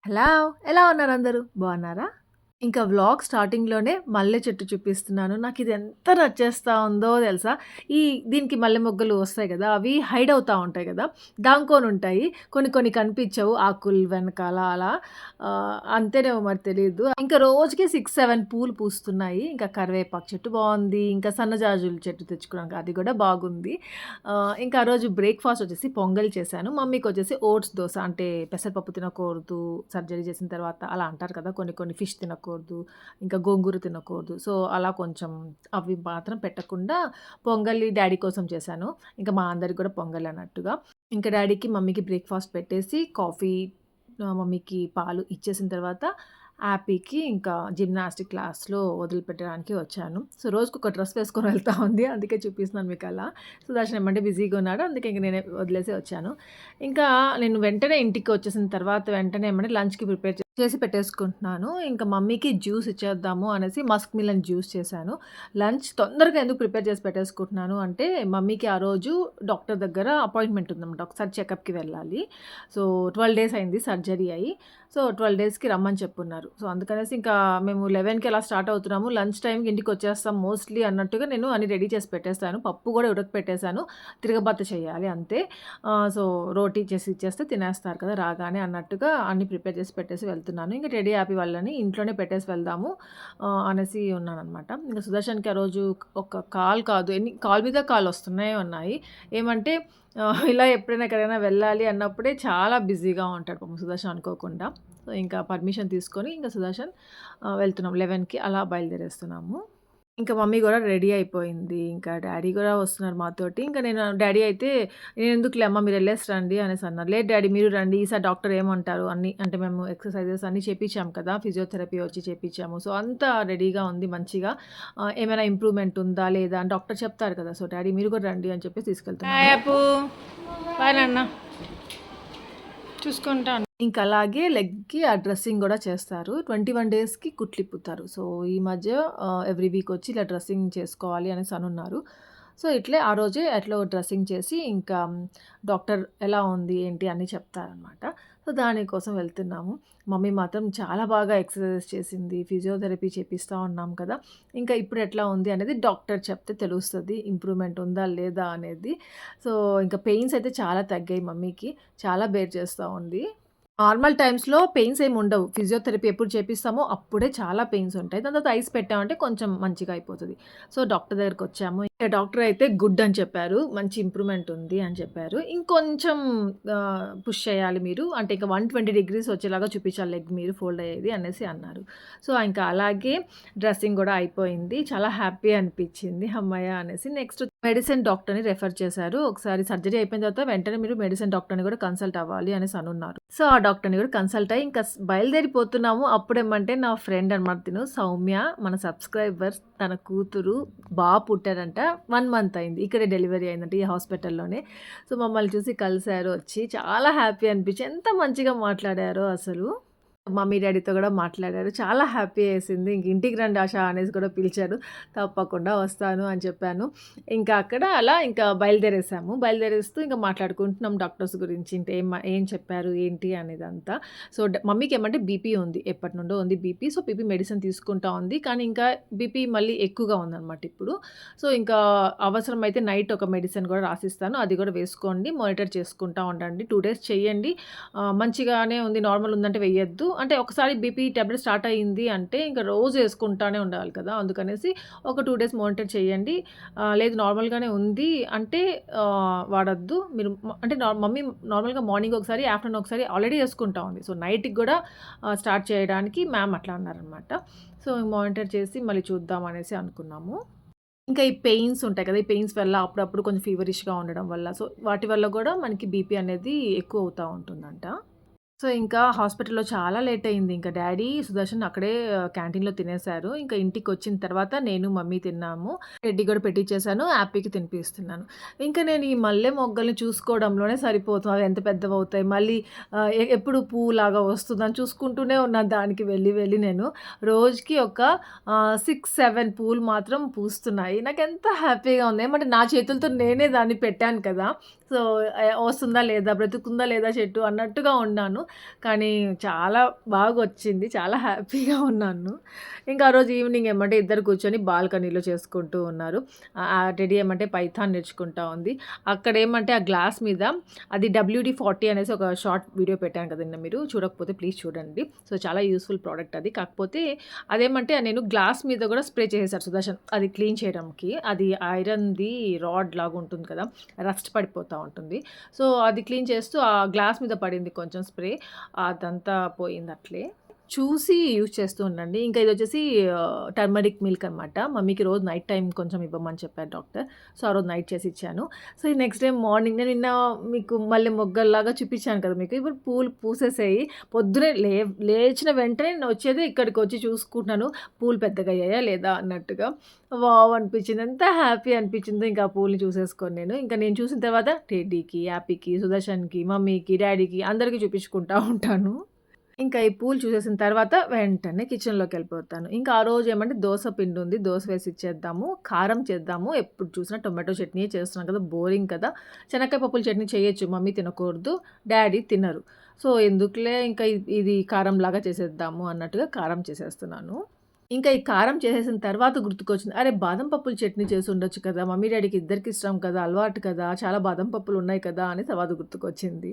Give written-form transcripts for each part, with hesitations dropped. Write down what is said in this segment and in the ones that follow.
Hello! ఎలా ఉన్నారు అందరూ? బాగున్నారా? ఇంకా వ్లాగ్ స్టార్టింగ్‌లోనే మల్లె చెట్టు చూపిస్తున్నాను. నాకిది ఎంత నచ్చేస్తా ఉందో తెలుసా? ఈ దీనికి మల్లె మొగ్గలు వస్తాయి గదా! అవి హైడ్ అవుతా ఉంటాయి గదా! దాంకోనుంటాయి. కొన్ని కొన్ని కనిపించవు ఆకులు వెనకాల అలా. అంతేనేమో మరి తెలీదు. ఇంకా రోజుకి 6, 7 పూలు పూస్తున్నాయి. ఇంకా కరివేపాకు చెట్టు బావుంది. ఇంకా సన్నజాజుల చెట్టు తెచ్చుకున్నాం అది గూడా బాగుంది. ఇంకా ఆ రోజు బ్రేక్‌ఫాస్ట్ వచ్చేసి పొంగల్ చేశాను. మమ్మీకొచ్చేసి ఓట్స్ దోస అంటే పెసరపప్పు తినకూడదు సర్జరీ చేసిన తర్వాత అలా అంటారు కదా! కొన్ని కొన్ని ఫిష్ తినకూడదు. ఇంకా గోంగూర తినకూడదు. సో, అలా కొంచెం అవి మాత్రం పెట్టకుండా పొంగలి డ్యాడీ కోసం చేశాను. ఇంకా మా అందరికి కూడా పొంగల్ అన్నట్టుగా. ఇంకా డ్యాడీకి, మమ్మీకి బ్రేక్‌ఫాస్ట్ పెట్టేసి కాఫీ మమ్మీకి పాలు ఇచ్చేసిన తర్వాత యాపీకి ఇంకా జిమ్నాస్టిక్ క్లాస్‌లో వదిలిపెట్టడానికి వచ్చాను. సో, రోజుకొక డ్రెస్ వేసుకొని వెళ్తా ఉంది. అందుకే చూపిస్తున్నాను మీకలా. సుదర్శన్ ఏమంటే బిజీగా ఉన్నాడు. అందుకే ఇంక నేనే వదిలేసి వచ్చాను. ఇంకా నేను వెంటనే ఇంటికొచ్చేసిన తర్వాత వెంటనే ఏమంటే లంచ్‌కి ప్రిపేర్ చేసి పెట్టేసుకుంటున్నాను. ఇంకా మమ్మీకి జ్యూస్ ఇచ్చేద్దాము అనేసి మస్క్ మిలన్ జ్యూస్ చేశాను. లంచ్ తొందరగా ఎందుకు ప్రిపేర్ చేసి పెట్టేసుకుంటున్నాను అంటే, మమ్మీకి ఆ రోజు డాక్టర్ దగ్గర అపాయింట్‌మెంట్ ఉందన్నమాట. ఒకసారి చెకప్‌కి వెళ్ళాలి. సో, 12 డేస్ అయింది సర్జరీ అయ్యి. సో, 12 డేస్‌కి రమ్మని చెప్పున్నారు. సో, అందుకనేసి ఇంకా మేము 11కి అలా స్టార్ట్ అవుతున్నాము. లంచ్ టైమ్‌కి ఇంటికొచ్చేస్తాం మోస్ట్‌లీ అన్నట్టుగా నేను అన్నీ రెడీ చేసి పెట్టేసాను. పప్పు గూడా ఉడకపెట్టేసాను. తిరగబాత చేయాలి అంతే. సో, రోటీ చేసి ఇచ్చేస్తే తినేస్తారు కదా! రాగానే అన్నట్టుగా అన్నీ ప్రిపేర్ చేసి పెట్టేసి వెళ్తున్నాను. ఇంక టెడ్డీ హ్యాపీ వాళ్ళని ఇంట్లోనే పెట్టేసి వెళ్దాము అనేసి ఉన్నాననమాట. ఇంక సుదర్శన్‌కి ఆ రోజు ఒక కాల్ కాదు కాల్ మీద కాల్ వస్తూనే ఉన్నాయి. ఏమంటే ఇలా ఎప్పుడైనా ఎక్కడికైనా వెళ్ళాలి అన్నప్పుడే చాలా బిజీగా ఉంటాడు పాపం సుదర్శన్ అనుకోకుండా. సో, ఇంకా పర్మిషన్ తీసుకొని ఇంక సుదర్శన్ వెళ్తున్నాం 11కి అలా బయలుదేరేస్తున్నాము. ఇంకా మమ్మీ గూడా రెడీ అయిపోయింది. ఇంకా డ్యాడీ గూడా వస్తున్నారు మాతోటి. ఇంక నేను డ్యాడీ అయితే "నేనెందుకులే అమ్మ మీరెళ్ళేసి రండి" అనేసన్నారు. "లేదు డ్యాడీ మీరు రండి. ఈసారి డాక్టర్ ఏమంటారు" అన్నీ అంటే మేము ఎక్సర్‌సైజెస్ అన్నీ చేపిచ్చాం కదా! ఫిజియోథెరపీ వచ్చి చేపిచ్చాము. సో, అంతా రెడీగా ఉంది మంచిగా. ఏమైనా ఇంప్రూవ్‌మెంట్ ఉందా? లేదా? అని డాక్టర్ చెప్తారు కదా! సో, డ్యాడీ మీరు కూడా రండి అని చెప్పేసి తీసుకెళ్తున్నాను. హాయ్ అప్పు. బాయ్ నాన్న. చూసుకుంటాను. ఇంక అలాగే లెగ్‌కి ఆ డ్రెస్సింగ్ గూడా చేస్తారు. 21 డేస్‌కి కుట్లిప్పుతారు. సో, ఈ మధ్య ఎవ్రీ వీక్ వచ్చి ఇలా డ్రెస్సింగ్ చేసుకోవాలి అనేసి అనున్నారు. సో, ఇట్లే ఆ రోజే ఎట్లో డ్రెస్సింగ్ చేసి ఇంకా డాక్టర్ ఎలా ఉంది, ఏంటి అన్నీ చెప్తారనమాట. సో, దానికోసం వెళ్తున్నాము. మమ్మీ మాత్రం చాలా బాగా ఎక్సర్‌సైజెస్ చేసింది. ఫిజియోథెరపీ చేపిస్తా ఉన్నాం కదా! ఇంకా ఇప్పుడు ఎట్లా ఉంది అనేది డాక్టర్ చెప్తే తెలుస్తది. ఇంప్రూవ్‌మెంట్ ఉందా, లేదా అనేది. సో, ఇంకా పెయిన్స్ అయితే చాలా తగ్గాయి మమ్మీకి. చాలా బేర్ చేస్తా ఉంది. నార్మల్ టైమ్స్‌లో పెయిన్స్ ఏమి ఉండవు. ఫిజియోథెరపీ ఎప్పుడు చేపిస్తామో అప్పుడే చాలా పెయిన్స్ ఉంటాయి. దాని తర్వాత ఐస్ పెట్టామంటే కొంచెం మంచిగా అయిపోతది. సో, డాక్టర్ దగ్గరికొచ్చాము. డాక్టర్ అయితే గుడ్ అని చెప్పారు. మంచి ఇంప్రూవ్‌మెంట్ ఉంది అని చెప్పారు. ఇంకొంచెం పుష్ చేయాలి మీరు. అంటే ఇంక 120 డిగ్రీస్ వచ్చేలాగా చూపించాలి లెగ్ మీరు ఫోల్డ్ అయ్యేది అనేసి అన్నారు. సో, ఇంకా అలాగే డ్రెస్సింగ్ గూడా అయిపోయింది. చాలా హ్యాపీ అనిపించింది. హమ్మయ్య! అనేసి నెక్స్ట్ మెడిసిన్ డాక్టర్‌ని రెఫర్ చేశారు. ఒకసారి సర్జరీ అయిపోయిన తర్వాత వెంటనే మీరు మెడిసిన్ డాక్టర్‌ని గూడా కన్సల్ట్ అవ్వాలి అనేసి అనున్నారు. సో, ఆ డాక్టర్‌ని గూడా కన్సల్ట్ అయ్యి ఇంకా బయలుదేరిపోతున్నాము. అప్పుడేమంటే నా ఫ్రెండ్ అనమాట తిను సౌమ్య మన సబ్‌స్క్రైబర్ తన కూతురు బాబు పుట్టాడంట. 1 మంత్ అయింది. ఇక్కడే డెలివరీ అయిందంట ఈ హాస్పిటల్‌లోనే. సో, మమ్మల్ని చూసి కలిసారు వచ్చి. చాలా హ్యాపీ అనిపించి ఎంత మంచిగా మాట్లాడారో అసలు. మమ్మీ, డ్యాడీతో గూడా మాట్లాడారు. చాలా హ్యాపీ యేసింది. ఇంక ఇంటికి రండి ఆష అనేసి కూడా పిలిచారు. తప్పకుండా వస్తాను అని చెప్పాను. ఇంకా అక్కడ అలా ఇంకా బయలుదేరేసాము. బయలుదేరేస్తూ ఇంకా మాట్లాడుకుంటున్నాం డాక్టర్స్ గురించి. అంటే ఏం చెప్పారు, ఏంటి అనేదంతా. సో, మమ్మీకేమంటే బీపీ ఉంది. ఎప్పటినుండో ఉంది బీపీ. సో, బీపీ మెడిసిన్ తీసుకుంటా ఉంది. కానీ ఇంకా బీపీ మళ్ళీ ఎక్కువగా ఉందనమాట ఇప్పుడు. సో, ఇంకా అవసరమైతే నైట్ ఒక మెడిసిన్ గూడా రాసిస్తాను. అది గూడా వేసుకోండి. మానిటర్ చేసుకుంటా ఉండండి. 2 డేస్ చెయ్యండి. మంచిగానే ఉంది. నార్మల్ ఉందంటే వెయ్యొద్దు. అంటే ఒకసారి బీపీ టాబ్లెట్ స్టార్ట్ అయింది అంటే ఇంక రోజు యేసుకుంటానే ఉండాలి కదా! అందుకనేసి ఒక 2 డేస్ మానిటర్ చేయండి. లేదు నార్మల్‌గానే ఉంది అంటే వాడొద్దు. మీరు అంటే మమ్మీ నార్మల్‌గా మార్నింగ్ ఒకసారి, ఆఫ్టర్‌నూన్ ఒకసారి ఆల్రెడీ యేసుకుంటా ఉంది. సో, నైట్‌కి గూడా స్టార్ట్ చేయడానికి మ్యామ్ అట్లా అన్నారనమాట. సో, మానిటర్ చేసి మళ్ళీ చూద్దాం అనేసి అనుకున్నాము. ఇంకా ఈ పెయిన్స్ ఉంటాయి కదా! ఈ పెయిన్స్ వల్ల అప్పుడప్పుడు కొంచెం ఫీవరిష్‌గా ఉండడం వల్ల సో, వాటి వల్ల గూడా మనకి బీపీ అనేది ఎక్కువ అవుతా ఉంటుందంట. సో, ఇంకా హాస్పిటల్‌లో చాలా లేట్ అయింది. ఇంకా డ్యాడీ, సుదర్శన్ అక్కడే క్యాంటీన్‌లో తినేసారు. ఇంకా ఇంటికొచ్చిన తర్వాత నేను, మమ్మీ తిన్నాము. టెడ్డీ కూడా పెట్టిచ్చేసాను. యాపీకి తినిపిస్తున్నాను. ఇంకా నేను ఈ మల్లె మొగ్గల్ని చూసుకోవడంలోనే సరిపోతుంది. అవి ఎంత పెద్దవవుతాయి. మళ్ళీ ఎప్పుడు పువ్వులాగా వస్తుందని చూసుకుంటూనే ఉన్నాను దానికి వెళ్ళి నేను. రోజుకి ఒక 6, 7 పూలు మాత్రం పూస్తున్నాయి. నాకెంత హ్యాపీగా ఉంది. ఏమంటే నా చేతులతో నేనే దాన్ని పెట్టాను కదా! సో, వస్తుందా లేదా? బ్రతుకుతుందా లేదా చెట్టు అన్నట్టుగా ఉన్నాను. కానీ చాలా బాగొచ్చింది. చాలా హ్యాపీగా ఉన్నాను. ఇంకా ఆ రోజు ఈవినింగ్ ఏమంటే ఇద్దరు కూర్చొని బాల్కనీలో చేసుకుంటూ ఉన్నారు. టెడ్డీ ఏమంటే పైథాన్ నేర్చుకుంటా ఉంది. అక్కడేమంటే ఆ గ్లాస్ మీద అది WD-40 అనేసి ఒక షార్ట్ వీడియో పెట్టాను కదండీ మీరు. చూడకపోతే ప్లీజ్ చూడండి. సో, చాలా యూజ్‌ఫుల్ ప్రోడక్ట్ అది. కాకపోతే అదేమంటే నేను గ్లాస్ మీద గూడా స్ప్రే చేసేసారు సుదర్శన్. అది క్లీన్ చేయడంకి. అది ఐరన్‌ది రాడ్ లాగా ఉంటుంది కదా! రస్ట్ పడిపోతా ఉంటుంది. సో, అది క్లీన్ చేస్తూ ఆ గ్లాస్ మీద పడింది కొంచెం స్ప్రే. అదంతా పోయిందట్లే. చూసి యూజ్ చేస్తూ ఉండండి. ఇంకా ఇదొచ్చేసి టర్మరిక్ మిల్క్ అనమాట. మమ్మీకి రోజు నైట్ టైమ్ కొంచెం ఇవ్వమని చెప్పారు డాక్టర్. సో, ఆ రోజు నైట్ చేసి ఇచ్చాను. సో, ఈ నెక్స్ట్ డే మార్నింగ్ నేను నిన్న మీకు మల్లె మొగ్గల్లాగా చూపించాను కదా మీకు. ఇప్పుడు పూలు పూసేసాయి. పొద్దున్నే లేచిన వెంటనే నేను వచ్చేదే ఇక్కడికొచ్చి చూసుకుంటున్నాను. పూలు పెద్దగయ్యాయా లేదా అన్నట్టుగా. వావ్! అనిపించింది. ఎంత హ్యాపీ అనిపించిందో ఇంకా ఆ పూలని చూసేసుకొని నేను. ఇంకా నేను చూసిన తర్వాత టెడ్డీకి, యాపీకి, సుదర్శన్‌కి, మమ్మీకి, డ్యాడీకి అందరికి చూపించుకుంటా ఉంటాను. ఇంకా ఈ పూలు చూసేసిన తర్వాత వెంటనే కిచెన్‌లోకెళ్ళిపోతాను. ఇంకా ఆ రోజు ఏమంటే దోస పిండుంది. దోస వేసి ఇచ్చేద్దాము. కారం చేద్దాము. ఎప్పుడు చూసినా టొమాటో చట్నీయే చేస్తున్నాం కదా! బోరింగ్ కదా! శనక్కాయ పప్పుల చట్నీ చేయొచ్చు. మమ్మీ తినకూడదు. డ్యాడీ తినరు. సో, ఎందుకులే ఇంకా ఇది కారంలాగా చేసేద్దాము అన్నట్టుగా కారం చేసేస్తున్నాను. ఇంకా ఈ కారం చేసేసిన తర్వాత గుర్తుకొచ్చింది. అరే! బాదం పప్పుల చట్నీ చేసుండొచ్చు కదా! మమ్మీ, డ్యాడీకి ఇద్దరికీ ఇష్టం కదా! అలవాటు కదా! చాలా బాదం పప్పులున్నాయి కదా! అని తర్వాత గుర్తుకొచ్చింది.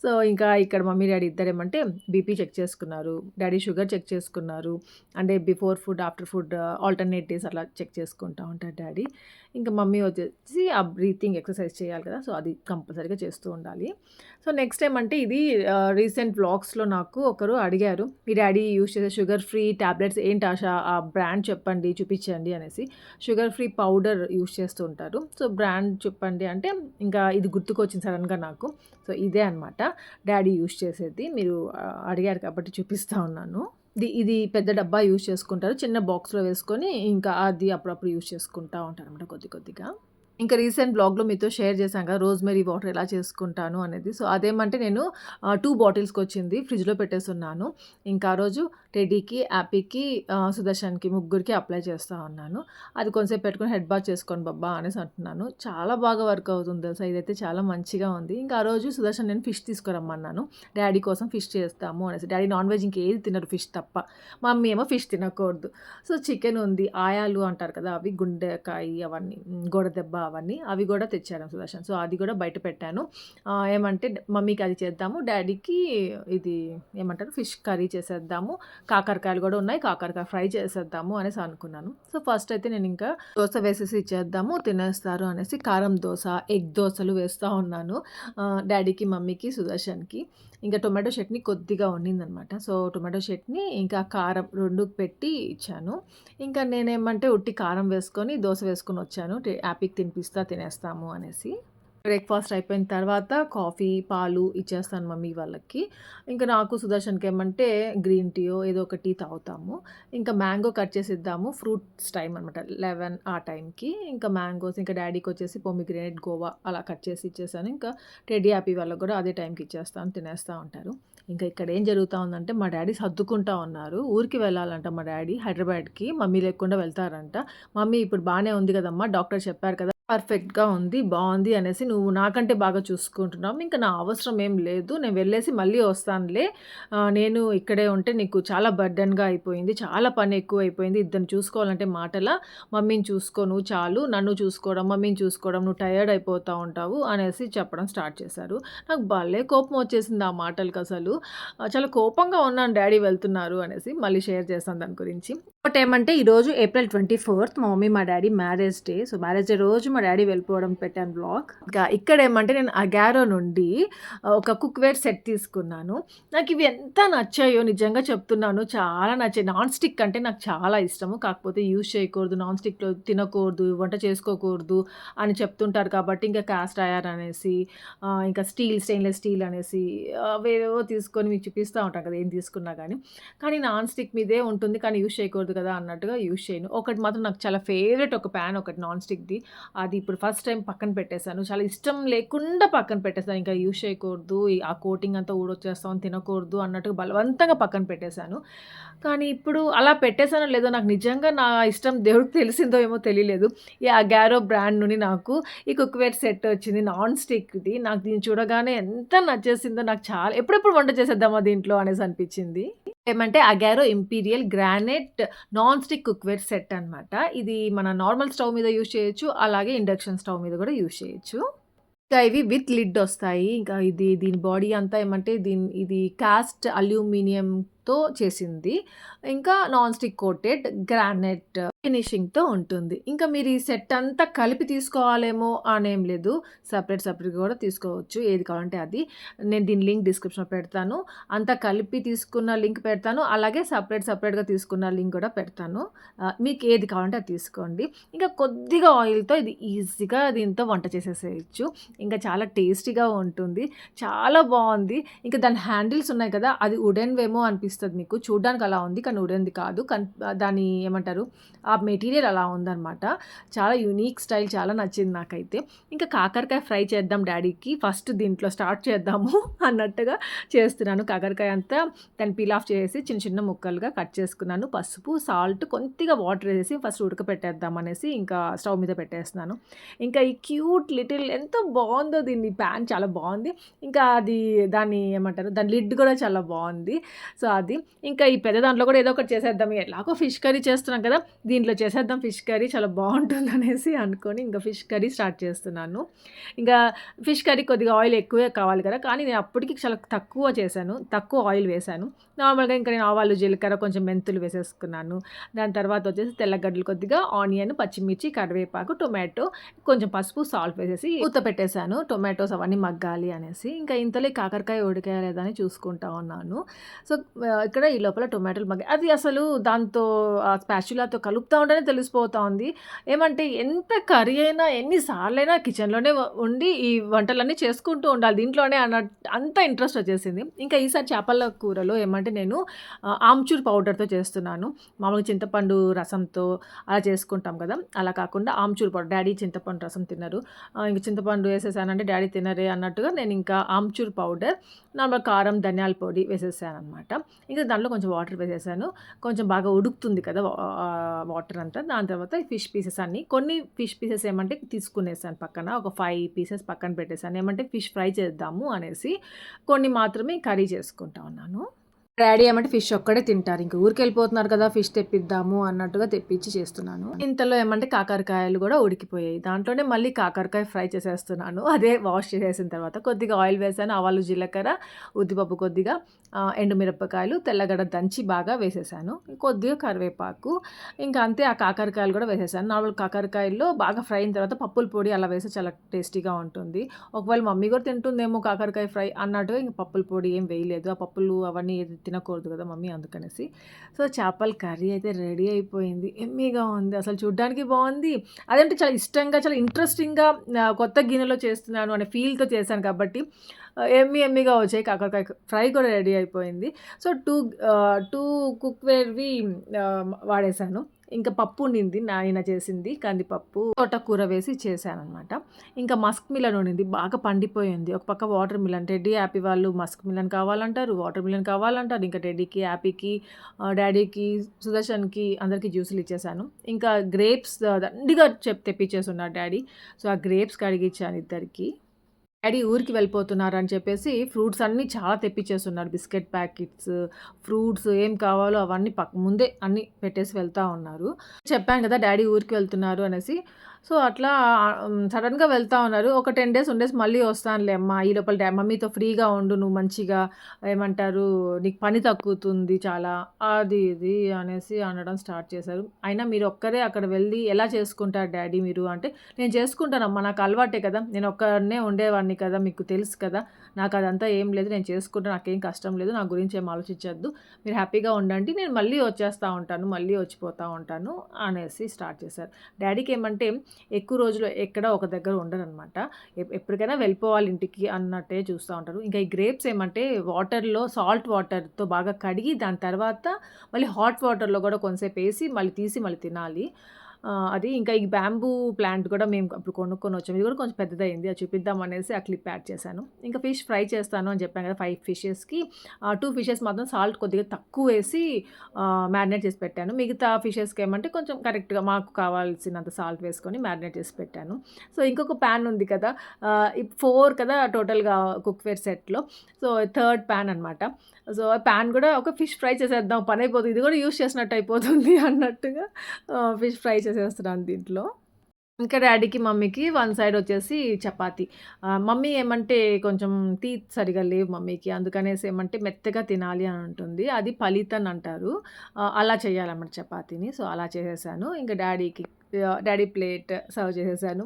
సో, ఇంకా ఇక్కడ మమ్మీ, డ్యాడీ ఇద్దరేమంటే బీపీ చెక్ చేసుకున్నారు. డ్యాడీ షుగర్ చెక్ చేసుకున్నారు. అంటే before food, after food alternate days అట్లా చెక్ చేసుకుంటా ఉంటారు డ్యాడీ. ఇంకా మమ్మీ వచ్చేసి ఆ బ్రీతింగ్ ఎక్సర్‌సైజ్ చేయాలి కదా! సో, అది కంపల్సరీగా చేస్తూ ఉండాలి. సో, నెక్స్ట్ ఏమంటే ఇది రీసెంట్ వ్లాగ్స్‌లో నాకు ఒకరు అడిగారు. మీ డ్యాడీ యూజ్ చేసే షుగర్ ఫ్రీ టాబ్లెట్స్ ఏంటి ఆష ఆ బ్రాండ్ చెప్పండి, చూపించండి అనేసి. షుగర్ ఫ్రీ పౌడర్ యూజ్ చేస్తూ ఉంటారు. సో, బ్రాండ్ చెప్పండి అంటే ఇంకా ఇది గుర్తుకొచ్చింది సడెన్‌గా నాకు. సో, ఇదే అనమాట డ్యాడీ యూజ్ చేసేది. మీరు అడిగారు కాబట్టి చూపిస్తా ఉన్నాను. ఇది పెద్ద డబ్బా యూజ్ చేసుకుంటారు. చిన్న బాక్స్‌లో వేసుకొని ఇంకా అది అప్పుడప్పుడు యూజ్ చేసుకుంటా ఉంటారనమాట కొద్ది కొద్దిగా. ఇంకా రీసెంట్ బ్లాగ్‌లో మీతో షేర్ చేశాను కదా! రోజ్‌మెరీ వాటర్ ఎలా చేసుకుంటాను అనేది. సో, అదేమంటే నేను 2 బాటిల్స్‌కొచ్చింది. ఫ్రిడ్జ్‌లో పెట్టేసున్నాను. ఇంకా ఆ రోజు టెడ్డీకి, యాపీకి, సుదర్శన్‌కి ముగ్గురికి అప్లై చేస్తా ఉన్నాను. అది కొంసేపు పెట్టుకొని హెడ్ బాత్ చేసుకోండి బబ్బా అనేసి అంటున్నాను. చాలా బాగా వర్క్ అవుతుంది తెలుసా! ఇదైతే చాలా మంచిగా ఉంది. ఇంకా ఆ రోజు సుదర్శన్ నేను ఫిష్ తీసుకురమ్మన్నాను. డ్యాడీ కోసం ఫిష్ చేస్తాము అనేసి. డ్యాడీ నాన్ వెజ్ ఇంకేది తినరు ఫిష్ తప్ప. మమ్మీ ఏమో ఫిష్ తినకూడదు. సో, చికెన్ ఉంది. ఆయాలు అంటారు కదా! అవి గుండెకాయ అవన్నీ గోడదెబ్బ అవన్నీ. అవి గూడా తెచ్చారు సుదర్శన్. సో, అది గూడా బయట పెట్టాను. ఏమంటే మమ్మీకి అది చేద్దాము. డ్యాడీకి ఇది ఏమంటారు ఫిష్ కర్రీ చేసేద్దాము. కాకరకాయలు గూడా ఉన్నాయి. కాకరకాయ ఫ్రై చేసేద్దాము అనేసి అనుకున్నాను. సో, ఫస్ట్ అయితే నేనింకా దోస వేసేసి ఇచ్చేద్దాము తినేస్తారు అనేసి కారం దోస, ఎగ్ దోసలు వేస్తా ఉన్నాను. డ్యాడీకి, మమ్మీకి, సుదర్శన్‌కి. ఇంకా టొమాటో చట్నీ కొద్దిగా ఉండిందనమాట. సో, టొమాటో చట్నీ ఇంకా కారం 2 పెట్టి ఇచ్చాను. ఇంకా నేనేమంటే ఉట్టి కారం వేసుకొని దోస వేసుకొనొచ్చాను. యాపీకి తినిపిస్తా తినేస్తాము అనేసి. బ్రేక్‌ఫాస్ట్ అయిపోయిన తర్వాత కాఫీ, పాలు ఇచ్చేస్తాను మమ్మీ వాళ్ళకి. ఇంకా నాకు సుదర్శన్‌కేమంటే గ్రీన్ టీయో ఏదో ఒక టీ తాగుతాము. ఇంకా మ్యాంగో కట్ చేసిద్దాము. ఫ్రూట్స్ టైమ్ అనమాట. 11 ఆ టైంకి. ఇంకా మ్యాంగోస్ ఇంకా డ్యాడీకొచ్చేసి పొమిగ్రానేట్, గోవా అలా కట్ చేసి ఇచ్చేసాను. ఇంకా టెడ్డీ, హ్యాపీ వాళ్ళకి గూడా అదే టైంకి ఇచ్చేస్తాను. తినేస్తా ఉంటారు. ఇంకా ఇక్కడ ఏం జరుగుతా ఉందంటే మా డ్యాడీ సర్దుకుంటా ఉన్నారు. ఊరికి వెళ్ళాలంట మా డ్యాడీ హైదరాబాద్‌కి. మమ్మీ లేకుండా వెళ్తారంట. మమ్మీ ఇప్పుడు బానే ఉంది గదమ్మా! డాక్టర్ చెప్పారు కదా! పర్ఫెక్ట్‌గా ఉంది. బావుంది అనేసి నువ్వు నాకంటే బాగా చూసుకుంటున్నావు. ఇంక నా అవసరం ఏం లేదు. నేను వెళ్ళేసి మళ్ళీ వస్తానులే. నేను ఇక్కడే ఉంటే నీకు చాలా బర్డెన్‌గా అయిపోయింది. చాలా పని ఎక్కువైపోయింది. ఇద్దరిని చూసుకోవాలంటే మాటలా, మమ్మీని చూసుకో నువ్వు చాలు. నన్ను చూసుకోవడం, మమ్మీని చూసుకోవడం నువ్వు టయర్డ్ అయిపోతా ఉంటావు అనేసి చెప్పడం స్టార్ట్ చేశారు. నాకు భలే కోపం వచ్చేసింది ఆ మాటలకసలు. చాలా కోపంగా ఉన్నాను డ్యాడీ వెళ్తున్నారు అనేసి. మళ్ళీ షేర్ చేస్తాను దాని గురించి. ఇంకోటేమంటే ఈరోజు ఏప్రిల్ 24థ్ మా మమ్మీ, మా daddy marriage day. So, marriage day రోజు మా డ్యాడీ వెళ్ళిపోవడం పెట్టాను వ్లాగ్. ఇంకా ఇక్కడేమంటే నేను అగారో నుండి ఒక కుక్‌వేర్ సెట్ తీసుకున్నాను. నాకివి ఎంత నచ్చాయో నిజంగా చెప్తున్నాను. చాలా నచ్చాయి. నాన్ స్టిక్ అంటే నాకు చాలా ఇష్టము. కాకపోతే యూజ్ చేయకూడదు, నాన్ స్టిక్‌లో తినకూడదు, వంట చేసుకోకూడదు అని చెప్తుంటారు కాబట్టి ఇంకా కాస్ట్ ఐరన్ అనేసి, ఇంకా స్టెయిన్‌లెస్ స్టీల్ అనేసి అవేవేవో తీసుకొని మీకు చూపిస్తా ఉంటాను కదా! ఏం తీసుకున్నా గానీ. కానీ నాన్ స్టిక్ మీదే ఉంటుంది. కానీ యూజ్ చేయకూడదు కదా! అన్నట్టుగా యూజ్ చేయను. ఒకటి మాత్రం నాకు చాలా ఫేవరెట్ ఒక పాన్ ఒకటి నాన్ స్టిక్‌ది. అది ఇప్పుడు ఫస్ట్ టైమ్ పక్కన పెట్టేసాను. చాలా ఇష్టం లేకుండా పక్కన పెట్టేసాను. ఇంకా యూజ్ చేయకూడదు. ఆ కోటింగ్ అంతా ఊడొచ్చేస్తాం, తినకూడదు అన్నట్టుగా బలవంతంగా పక్కన పెట్టేసాను. కానీ ఇప్పుడు అలా పెట్టేసానో లేదో నాకు నిజంగా నా ఇష్టం దేవుడికి తెలిసిందో ఏమో తెలియలేదు. ఈ అగారో బ్రాండ్ నుండి నాకు ఈ కుక్‌వేర్ సెట్ వచ్చింది. నాన్ స్టిక్‌ది. నాకు దీన్ని చూడగానే ఎంత నచ్చేసిందో నాకు చాలా ఎప్పుడెప్పుడు వంట చేసేద్దామా దీంట్లో అనేసి అనిపించింది. ఏమంటే Agaro imperial granite non stick cookware set అనమాట. ఇది మన నార్మల్ స్టవ్ మీద యూజ్ చేయొచ్చు. అలాగే ఇండక్షన్ స్టవ్ మీద కూడా యూజ్ చేయొచ్చు. ఇంకా ఇవి విత్ లిడ్ ఒస్తాయి. ఇంకా దీని బాడీ అంతా ఏమంటే ఇది కాస్ట్ అల్యూమినియంతో చేసింది. ఇంకా నాన్ స్టిక్ కోటెడ్ గ్రానైట్ ఫినిషింగ్‌తో ఉంటుంది. ఇంకా మీరు ఈ సెట్ అంతా కలిపి తీసుకోవాలేమో అనేం లేదు. సెపరేట్‌గా కూడా తీసుకోవచ్చు. ఏది కావాలంటే అది. నేను దీని లింక్ డిస్క్రిప్షన్‌లో పెడతాను. అంతా కలిపి తీసుకున్న లింక్ పెడతాను. అలాగే సెపరేట్‌గా తీసుకున్న లింక్ కూడా పెడతాను. మీకు ఏది కావాలంటే అది తీసుకోండి. ఇంకా కొద్దిగా ఆయిల్‌తో ఇది ఈజీగా దీంతో వంట చేసేసేయొచ్చు. ఇంకా చాలా టేస్టీగా ఉంటుంది. చాలా బావుంది. ఇంకా దాని హ్యాండిల్స్ ఉన్నాయి కదా! అది వుడెన్‌వేమో అనిపిస్తది మీకు. చూడ్డానికి అలా ఉంది. కానీ వుడెన్‌ది కాదు. దాని ఏమంటారు? ఆ మెటీరియల్ అలా ఉందనమాట. చాలా యూనిక్ స్టైల్ చాలా నచ్చింది నాకైతే. ఇంకా కాకరకాయ ఫ్రై చేద్దాం డ్యాడీకి. ఫస్ట్ దీంట్లో స్టార్ట్ చేద్దాము అన్నట్టుగా చేస్తున్నాను. కాకరకాయ అంతా దాన్ని పీల్ ఆఫ్ చేసేసి చిన్న చిన్న ముక్కలుగా కట్ చేసుకున్నాను. పసుపు, సాల్ట్, కొద్దిగా వాటర్ వేసేసి ఫస్ట్ ఉడకపెట్టేద్దాం అనేసి ఇంకా స్టవ్ మీద పెట్టేస్తున్నాను. ఇంకా ఈ క్యూట్ లిటిల్ ఎంత బావుందో దీన్ని ప్యాన్ చాలా బావుంది. ఇంకా దాన్ని ఏమంటారు? దాని లిడ్ కూడా చాలా బావుంది. సో, అది. ఇంకా ఈ పెద్ద దాంట్లో కూడా ఏదో ఒకటి చేసేద్దాం. ఎలాగో ఫిష్ కర్రీ చేస్తున్నాం కదా! దీంట్లో చేసేద్దాం ఫిష్ కర్రీ చాలా బావుంటుందనేసి అనుకోని ఇంకా ఫిష్ కర్రీ స్టార్ట్ చేస్తున్నాను. ఇంకా ఫిష్ కర్రీ కొద్దిగా ఆయిల్ ఎక్కువే కావాలి కదా! కానీ నేను అప్పటికి చాలా తక్కువ చేశాను. తక్కువ ఆయిల్ వేశాను. నార్మల్‌గా ఇంకా నేను ఆవాలు, జీలకర్ర, కొంచెం మెంతులు వేసేసుకున్నాను. దాని తర్వాత వచ్చేసి తెల్లగడ్డలు కొద్దిగా, ఆనియన్, పచ్చిమిర్చి, కరివేపాకు, టొమాటో, కొంచెం పసుపు, సాల్ట్ వేసేసి మూత పెట్టేశాను. టొమాటోస్ అవన్నీ మగ్గాలి అనేసి. ఇంకా ఇంతలో ఈ కాకరకాయ ఉడికాయా లేదా అని చూసుకుంటా ఉన్నాను. సో, ఇక్కడ ఈ లోపల టొమాటోలు మగ్గాయి. అది అసలు దాంతో స్పాచులాతో కలుపుతా ఉంటేనే తెలిసిపోతా ఉంది. ఏమంటే ఎంత కర్రీ అయినా ఎన్ని సార్లైనా కిచెన్‌లోనే ఉండి ఈ వంటలన్నీ చేసుకుంటూ ఉండాలి దీంట్లోనే అంత ఇంట్రెస్ట్ వచ్చేసింది. ఇంకా ఈసారి చేపల కూరలో ఏమంటే నేను ఆమ్చూర్ పౌడర్‌తో చేస్తున్నాను. మామూలుగా చింతపండు రసంతో అలా చేసుకుంటాం కదా! అలా కాకుండా ఆమ్చూర్ పౌడర్ డ్యాడీ చింతపండు రసం తినరు. ఇంక చింతపండు వేసేసానంటే డ్యాడీ తినరే అన్నట్టుగా నేను ఇంకా ఆమ్చూర్ పౌడర్, నార్మల్ కారం, ధనియాల పొడి వేసేసాననమాట. ఇంకా దాంట్లో కొంచెం వాటర్ వేసేసాను. కొంచెం బాగా ఉడుకుతుంది కదా! వాటర్ అంతా. దాని తర్వాత ఫిష్ పీసెస్ అన్నీ కొన్ని ఫిష్ పీసెస్ ఏమంటే తీసుకునేసాను పక్కన. ఒక 5 పీసెస్ పక్కన పెట్టేసాను. ఏమంటే ఫిష్ ఫ్రై చేద్దాము అనేసి. కొన్ని మాత్రమే కర్రీ చేసుకుంటా ఉన్నాను. డ్యాడీ ఏమంటే ఫిష్ ఒక్కడే తింటారు. ఇంక ఊరికెళ్ళిపోతున్నారు కదా! ఫిష్ తెప్పిద్దాము అన్నట్టుగా తెప్పించి చేస్తున్నాను. ఇంతలో ఏమంటే కాకరకాయలు గూడా ఉడికిపోయాయి. దాంట్లోనే మళ్ళీ కాకరకాయ ఫ్రై చేసేస్తున్నాను. అదే వాష్ చేసేసిన తర్వాత కొద్దిగా ఆయిల్ వేసాను. ఆవాలు, జీలకర్ర, ఉద్దిపప్పు కొద్దిగా, ఎండుమిరపకాయలు, తెల్లగడ్డ దంచి బాగా వేసేసాను. కొద్దిగా కరివేపాకు, ఇంకా అంతే ఆ కాకరకాయలు కూడా వేసేసాను. నార్మల్ కాకరకాయల్లో బాగా ఫ్రై అయిన తర్వాత పప్పుల పొడి అలా వేస్తే చాలా టేస్టీగా ఉంటుంది. ఒకవేళ మమ్మీ కూడా తింటుందేమో కాకరకాయ ఫ్రై అన్నట్టుగా ఇంక పప్పుల పొడి ఏం వేయలేదు. ఆ పప్పులు అవన్నీ తినకూడదు కదా మమ్మీ అందుకనేసి. సో, చేపల కర్రీ అయితే రెడీ అయిపోయింది. యమ్మీగా ఉంది. అసలు చూడ్డానికి బావుంది. అదంటే చాలా ఇష్టంగా, చాలా ఇంట్రెస్టింగ్‌గా కొత్త గిన్నెలో చేస్తున్నాను అనే ఫీల్‌తో చేశాను కాబట్టి యమ్మీగా వచ్చాయి. కాకరకాయ ఫ్రై కూడా రెడీ అయిపోయింది. సో, 2 కుక్‌వేర్‌వి వాడేశాను. ఇంకా పప్పు ఉండింది నాయన చేసింది కందిపప్పు, తోటకూర వేసి చేశాననమాట. ఇంకా మస్క్ మిలన్ ఉండింది. బాగా పండిపోయింది. ఒక పక్క వాటర్ మిలన్ టెడ్డీ, యాపీ వాళ్ళు మస్క్ మిలన్ కావాలంటారు, వాటర్ మిలన్ కావాలంటారు. ఇంకా టెడ్డీకి, యాపీకి, డ్యాడీకి, సుదర్శన్‌కి అందరికీ జ్యూసులు ఇచ్చేసాను. ఇంకా గ్రేప్స్ దండిగా తెప్పించేసున్నారు డ్యాడీ. సో, ఆ గ్రేప్స్ కడిగిచ్చాను ఇద్దరికీ. డ్యాడీ ఊరికి వెళ్ళిపోతున్నారని చెప్పేసి ఫ్రూట్స్ అన్నీ చాలా తెప్పించేసున్నారు. బిస్కెట్ ప్యాకెట్స్, ఫ్రూట్స్ ఏం కావాలో అవన్నీ ముందే అన్నీ పెట్టేసి వెళ్తా ఉన్నారు. చెప్పాను కదా! డ్యాడీ ఊరికి వెళ్తున్నారు అనేసి. సో, అట్లా సడెన్‌గా వెళ్తా ఉన్నారు. ఒక 10 డేస్ ఉండేసి మళ్ళీ వస్తానులే అమ్మ. ఈ లోపల మమ్మీతో ఫ్రీగా ఉండు నువ్వు మంచిగా ఏమంటారు నీకు పని తగ్గుతుంది చాలా. అది ఇది అనేసి అనడం స్టార్ట్ చేశారు. అయినా మీరు ఒక్కరే అక్కడ వెళ్ళి ఎలా చేసుకుంటారు డ్యాడీ మీరు అంటే, నేను చేసుకుంటానమ్మా నాకు అలవాటే కదా! నేను ఒక్కడినే ఉండేవాడిని కదా! మీకు తెలుసు కదా! నాకు అదంతా ఏం లేదు. నేను చేసుకుంటా నాకేం కష్టం లేదు. నా గురించి ఏం ఆలోచించొద్దు. మీరు హ్యాపీగా ఉండండి. నేను మళ్ళీ వచ్చేస్తా ఉంటాను. మళ్ళీ వచ్చిపోతా ఉంటాను అనేసి స్టార్ట్ చేశారు. డ్యాడీకి ఏమంటే ఎక్కువ రోజులు ఎక్కడ ఒక దగ్గర ఉండరనమాట. ఎప్పటికైనా వెళ్ళిపోవాలి ఇంటికి అన్నట్టే చూస్తా ఉంటారు. ఇంకా ఈ గ్రేప్స్ ఏమంటే వాటర్‌లో సాల్ట్ వాటర్‌తో బాగా కడిగి దాని తర్వాత మళ్ళీ హాట్ వాటర్‌లో కూడా కొంసేపు ఏసి మళ్ళీ తీసి మళ్ళీ తినాలి. అది ఇంకా ఈ బ్యాంబూ ప్లాంట్ కూడా మేము అప్పుడు కొనుక్కొని వచ్చాము. ఇది కూడా కొంచెం పెద్దదయింది. అది చూపిద్దాం అనేసి ఆ క్లిప్ యాడ్ చేశాను. ఇంకా ఫిష్ ఫ్రై చేస్తాను అని చెప్పాను కదా! 5 ఫిషెస్‌కి 2 ఫిషెస్ మాత్రం సాల్ట్ కొద్దిగా తక్కువేసి మ్యారినేట్ చేసి పెట్టాను. మిగతా ఫిషెస్‌కి ఏమంటే కొంచెం కరెక్ట్‌గా మాకు కావాల్సినంత సాల్ట్ వేసుకొని మ్యారినేట్ చేసి పెట్టాను. సో, ఇంకొక ప్యాన్ ఉంది కదా! 4 కదా టోటల్‌గా కుక్‌వేర్ సెట్‌లో. సో, థర్డ్ ప్యాన్ అనమాట. సో, ఆ ప్యాన్ కూడా ఒక ఫిష్ ఫ్రై చేసేద్దాం పనైపోతుంది. ఇది కూడా యూజ్ చేసినట్టు అయిపోతుంది అన్నట్టుగా ఫిష్ ఫ్రై చేసేస్తున్నాను దీంట్లో. ఇంకా డ్యాడీకి, మమ్మీకి వన్ సైడ్ వచ్చేసి చపాతీ. మమ్మీ ఏమంటే కొంచెం టీత్ సరిగ్గా లేవు మమ్మీకి. అందుకనేసి ఏమంటే మెత్తగా తినాలి అని ఉంటుంది. అది పలితన్ అంటారు. అలా చేయాలన్నమాట చపాతీని. సో, అలా చేసేసాను. ఇంకా డ్యాడీ ప్లేట్ సర్వ్ చేసేసాను.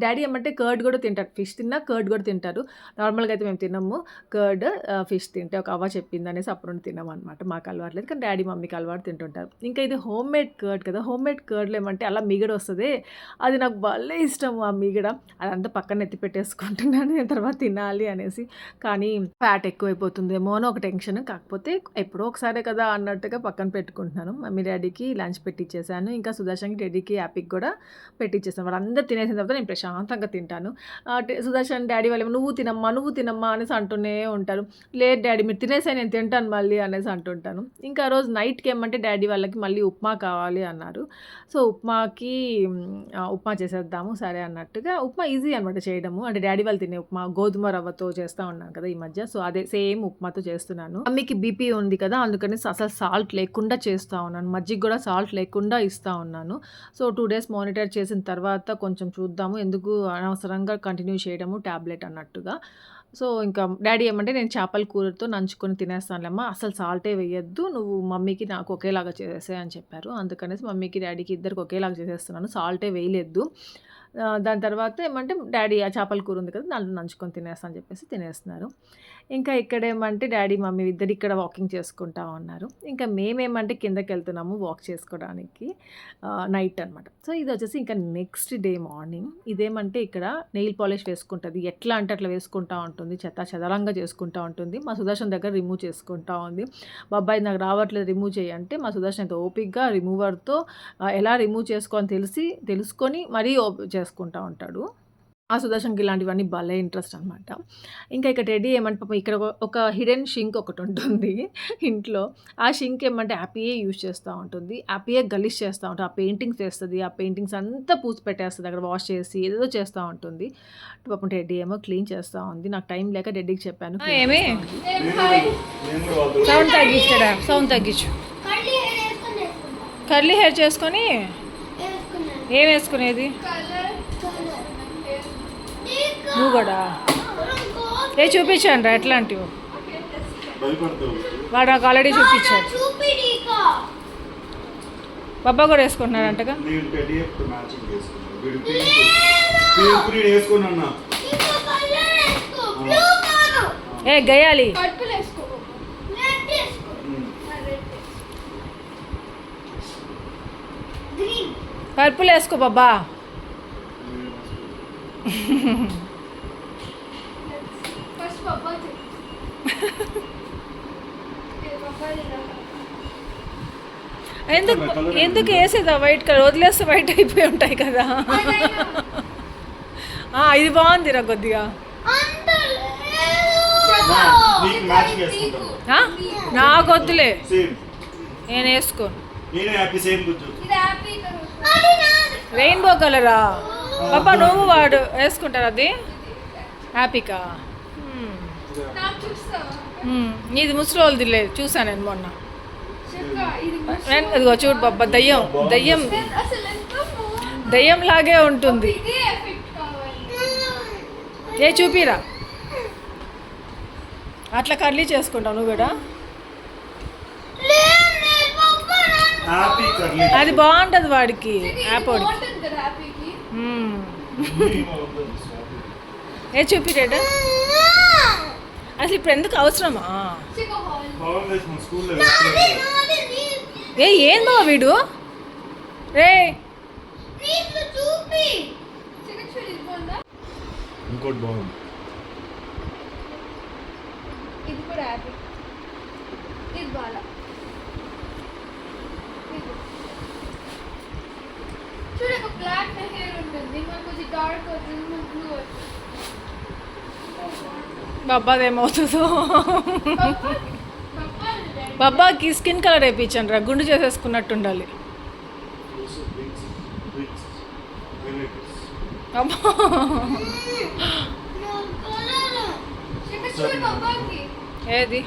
డ్యాడీ ఏమంటే కర్డ్ కూడా తింటారు. ఫిష్ తిన్నా కర్డ్ కూడా తింటారు. నార్మల్‌గా అయితే మేము తినము. కర్డ్, ఫిష్ తింటే ఒక అవ్వ చెప్పిందనేసి అప్పటి నుండి తినమనమాట. మాకు అలవాట్లేదు. కానీ డ్యాడీ, మమ్మీకి అలవాటు తింటుంటారు. ఇంకా ఇది హోమ్‌మేడ్ కర్డ్ కదా! హోమ్‌మేడ్ కర్డ్‌లో ఏమంటే అలా మిగడొస్తది. అది నాకు భలే ఇష్టం ఆ మీగడ. అదంతా పక్కన ఎత్తి పెట్టేసుకుంటున్నాను నేను తర్వాత తినాలి అనేసి. కానీ ఫ్యాట్ ఎక్కువైపోతుందేమో అని ఒక టెన్షన్. కాకపోతే ఎప్పుడో ఒకసారే కదా అన్నట్టుగా పక్కన పెట్టుకుంటున్నాను. మమ్మీ, డ్యాడీకి లంచ్ పెట్టిచ్చేసాను. ఇంకా సుదర్శన్‌కి, టెడ్డీకి, యాపీకి కూడా పెట్టిచ్చేసాను. వాళ్ళందరూ తినేసిన తర్వాత నేను ప్రశాంతంగా తింటాను. సుదర్శన్ డ్యాడీ వాళ్ళేమో "నువ్వు తినమ్మా, నువ్వు తినమ్మా" అనేసి అంటూనే ఉంటారు. లేదు డ్యాడీ మీరు తినేసేయి నేను తింటాను మళ్ళీ అనేసి అంటుంటాను. ఇంకా ఆ రోజు నైట్‌కి ఏమంటే డ్యాడీ వాళ్ళకి మళ్ళీ ఉప్మా కావాలి అన్నారు. సో, ఉప్మా చేసేద్దాము సరే అన్నట్టుగా. ఉప్మా ఈజీ అనమాట చేయడము. అంటే డ్యాడీ వాళ్ళు తినే ఉప్మా గోధుమ రవ్వతో చేస్తా ఉన్నాను కదా ఈ మధ్య. సో, అదే సేమ్ ఉప్మాతో చేస్తున్నాను. మమ్మీకి బీపీ ఉంది కదా! అందుకనేసి అసలు సాల్ట్ లేకుండా చేస్తా ఉన్నాను. మజ్జిగ కూడా సాల్ట్ లేకుండా ఇస్తా ఉన్నాను. సో, 2 డేస్ మానిటర్ చేసిన తర్వాత కొంచెం చూద్దాము. ఎందుకు అనవసరంగా కంటిన్యూ చేయడము టాబ్లెట్ అన్నట్టుగా. సో, ఇంకా డ్యాడీ ఏమంటే నేను చేపల కూరతో నంచుకొని తినేస్తానులేమ్మా. అసలు సాల్టే వేయొద్దు. నువ్వు మమ్మీకి, నాకు ఒకేలాగా చేసేసేయి అని చెప్పారు. అందుకనేసి మమ్మీకి, డ్యాడీకి ఇద్దరికి ఒకేలాగా చేసేస్తున్నాను. సాల్టే వేయలేదు. దాని తర్వాత ఏమంటే డ్యాడీ ఆ చేపల కూర ఉంది కదా! దాంట్లో నంచుకొని తినేస్తా అని చెప్పేసి తినేస్తున్నారు. ఇంకా ఇక్కడేమంటే డ్యాడీ, మమ్మీ ఇద్దరు ఇక్కడ వాకింగ్ చేసుకుంటా ఉన్నారు. ఇంకా మేమేమంటే కిందకెళ్తున్నాము వాక్ చేసుకోవడానికి నైట్ అనమాట. సో, ఇదొచ్చేసి ఇంకా నెక్స్ట్ డే మార్నింగ్. ఇదేమంటే ఇక్కడ నెయిల్ పాలిష్ వేసుకుంటది. ఎట్లా అంటే అట్లా వేసుకుంటా ఉంటుంది. చెదారంగా చేసుకుంటా ఉంటుంది. మా సుదర్శన్ దగ్గర రిమూవ్ చేసుకుంటా ఉంది. "బాబాయ్ నాకు రావట్లేదు రిమూవ్ చెయ్యి" అంటే మా సుదర్శన్ అయితే ఓపికగా రిమూవర్‌తో ఎలా రిమూవ్ తెలుసుకొని మరీ చేసుకుంటా ఉంటాడు. ఆ సుదర్శన్‌కి ఇలాంటివన్నీ భలే ఇంట్రెస్ట్ అనమాట. ఇంకా ఇక్కడ టెడ్డీ ఏమంటే పాపం ఇక్కడ ఒక హిడెన్ షింక్ ఒకటుంటుంది ఇంట్లో. ఆ షింక్ ఏమంటే హ్యాపీయే యూజ్ చేస్తా ఉంటుంది. హ్యాపీయే గలీజ్ చేస్తా ఉంటది. ఆ పెయింటింగ్స్ వేస్తది. ఆ పెయింటింగ్స్ అంతా పూసి పెట్టేస్తది. అక్కడ వాష్ చేసి ఏదేదో చేస్తా ఉంటుంది. పాపం టెడ్డీ ఏమో క్లీన్ చేస్తా ఉంది. నాకు టైం లేక టెడ్డీకి చెప్పాను. ఏమి సౌండ్ తగ్గించు. కర్లీ హెయిర్ చేసుకొని ఏం వేసుకునేది నువ్వు కూడా చూపించాను రా ఎట్లాంటివి వాడు నాకు ఆల్రెడీ చూపించాడు. బాబా కూడా వేసుకుంటున్నాడంటగా. గయాలి పర్పుల్ వేసుకో బాబా. ఎందుకు వేసేదా వైట్ కలర్? వదిలేస్తే వైట్ అయిపోయి ఉంటాయి కదా. ఇది బాగుంది రా కొద్దిగా. నాకు వద్దులే నేను వేసుకోను. రెయిన్బో కలరా పాపా? నువ్వు వాడు వేసుకుంటారు అది హ్యాపీకా? ఇది ముసలోళ్ళది లేదు చూసాను నేను మొన్న. ఇదిగో చూడు బాబా దయ్యం లాగే ఉంటుంది. చూపిరా అట్లా కర్లీ చేసుకుంటావు నువ్వు కూడా. అది బాగుంటుంది వాడికి యాపోడికి. చూపిరేట అసలు ఇప్పుడు ఎందుకు అవసరమా? ఏం బావ వీడు రే. ఇంకోటి బాగుంది. ఇది కూడా హ్యాపీ. ఇది బాగా డార్క్ వద్దు బ్లూ వద్దు బాబాది ఏమవుతుందో. బాబాకి స్కిన్ కలర్ వేయించండి రా, గుండు చేసేసుకున్నట్టు ఉండాలి. Also bricks, highlighters. అబ్బా చూడు బాబాకి ఏది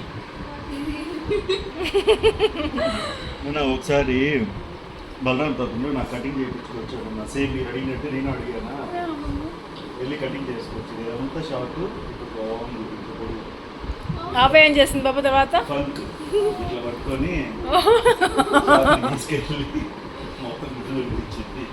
మొన్న ఒకసారి బలరాం తాతను నాకు కటింగ్ చేయించుకోవచ్చు నా సేమ్ మీరు అడిగినట్టు నేను అడిగానా వెళ్ళి కటింగ్ చేసుకోవచ్చు ఇదంతా షార్ట్ ఇప్పుడు బాగుంది ఇప్పుడు పొడుగు. పాప ఏం చేసింది బాబా తర్వాత? ఫంక్ ఇట్లా పట్టుకొని తీసుకెళ్ళి మొత్తం గుడ్లు ఇచ్చింది.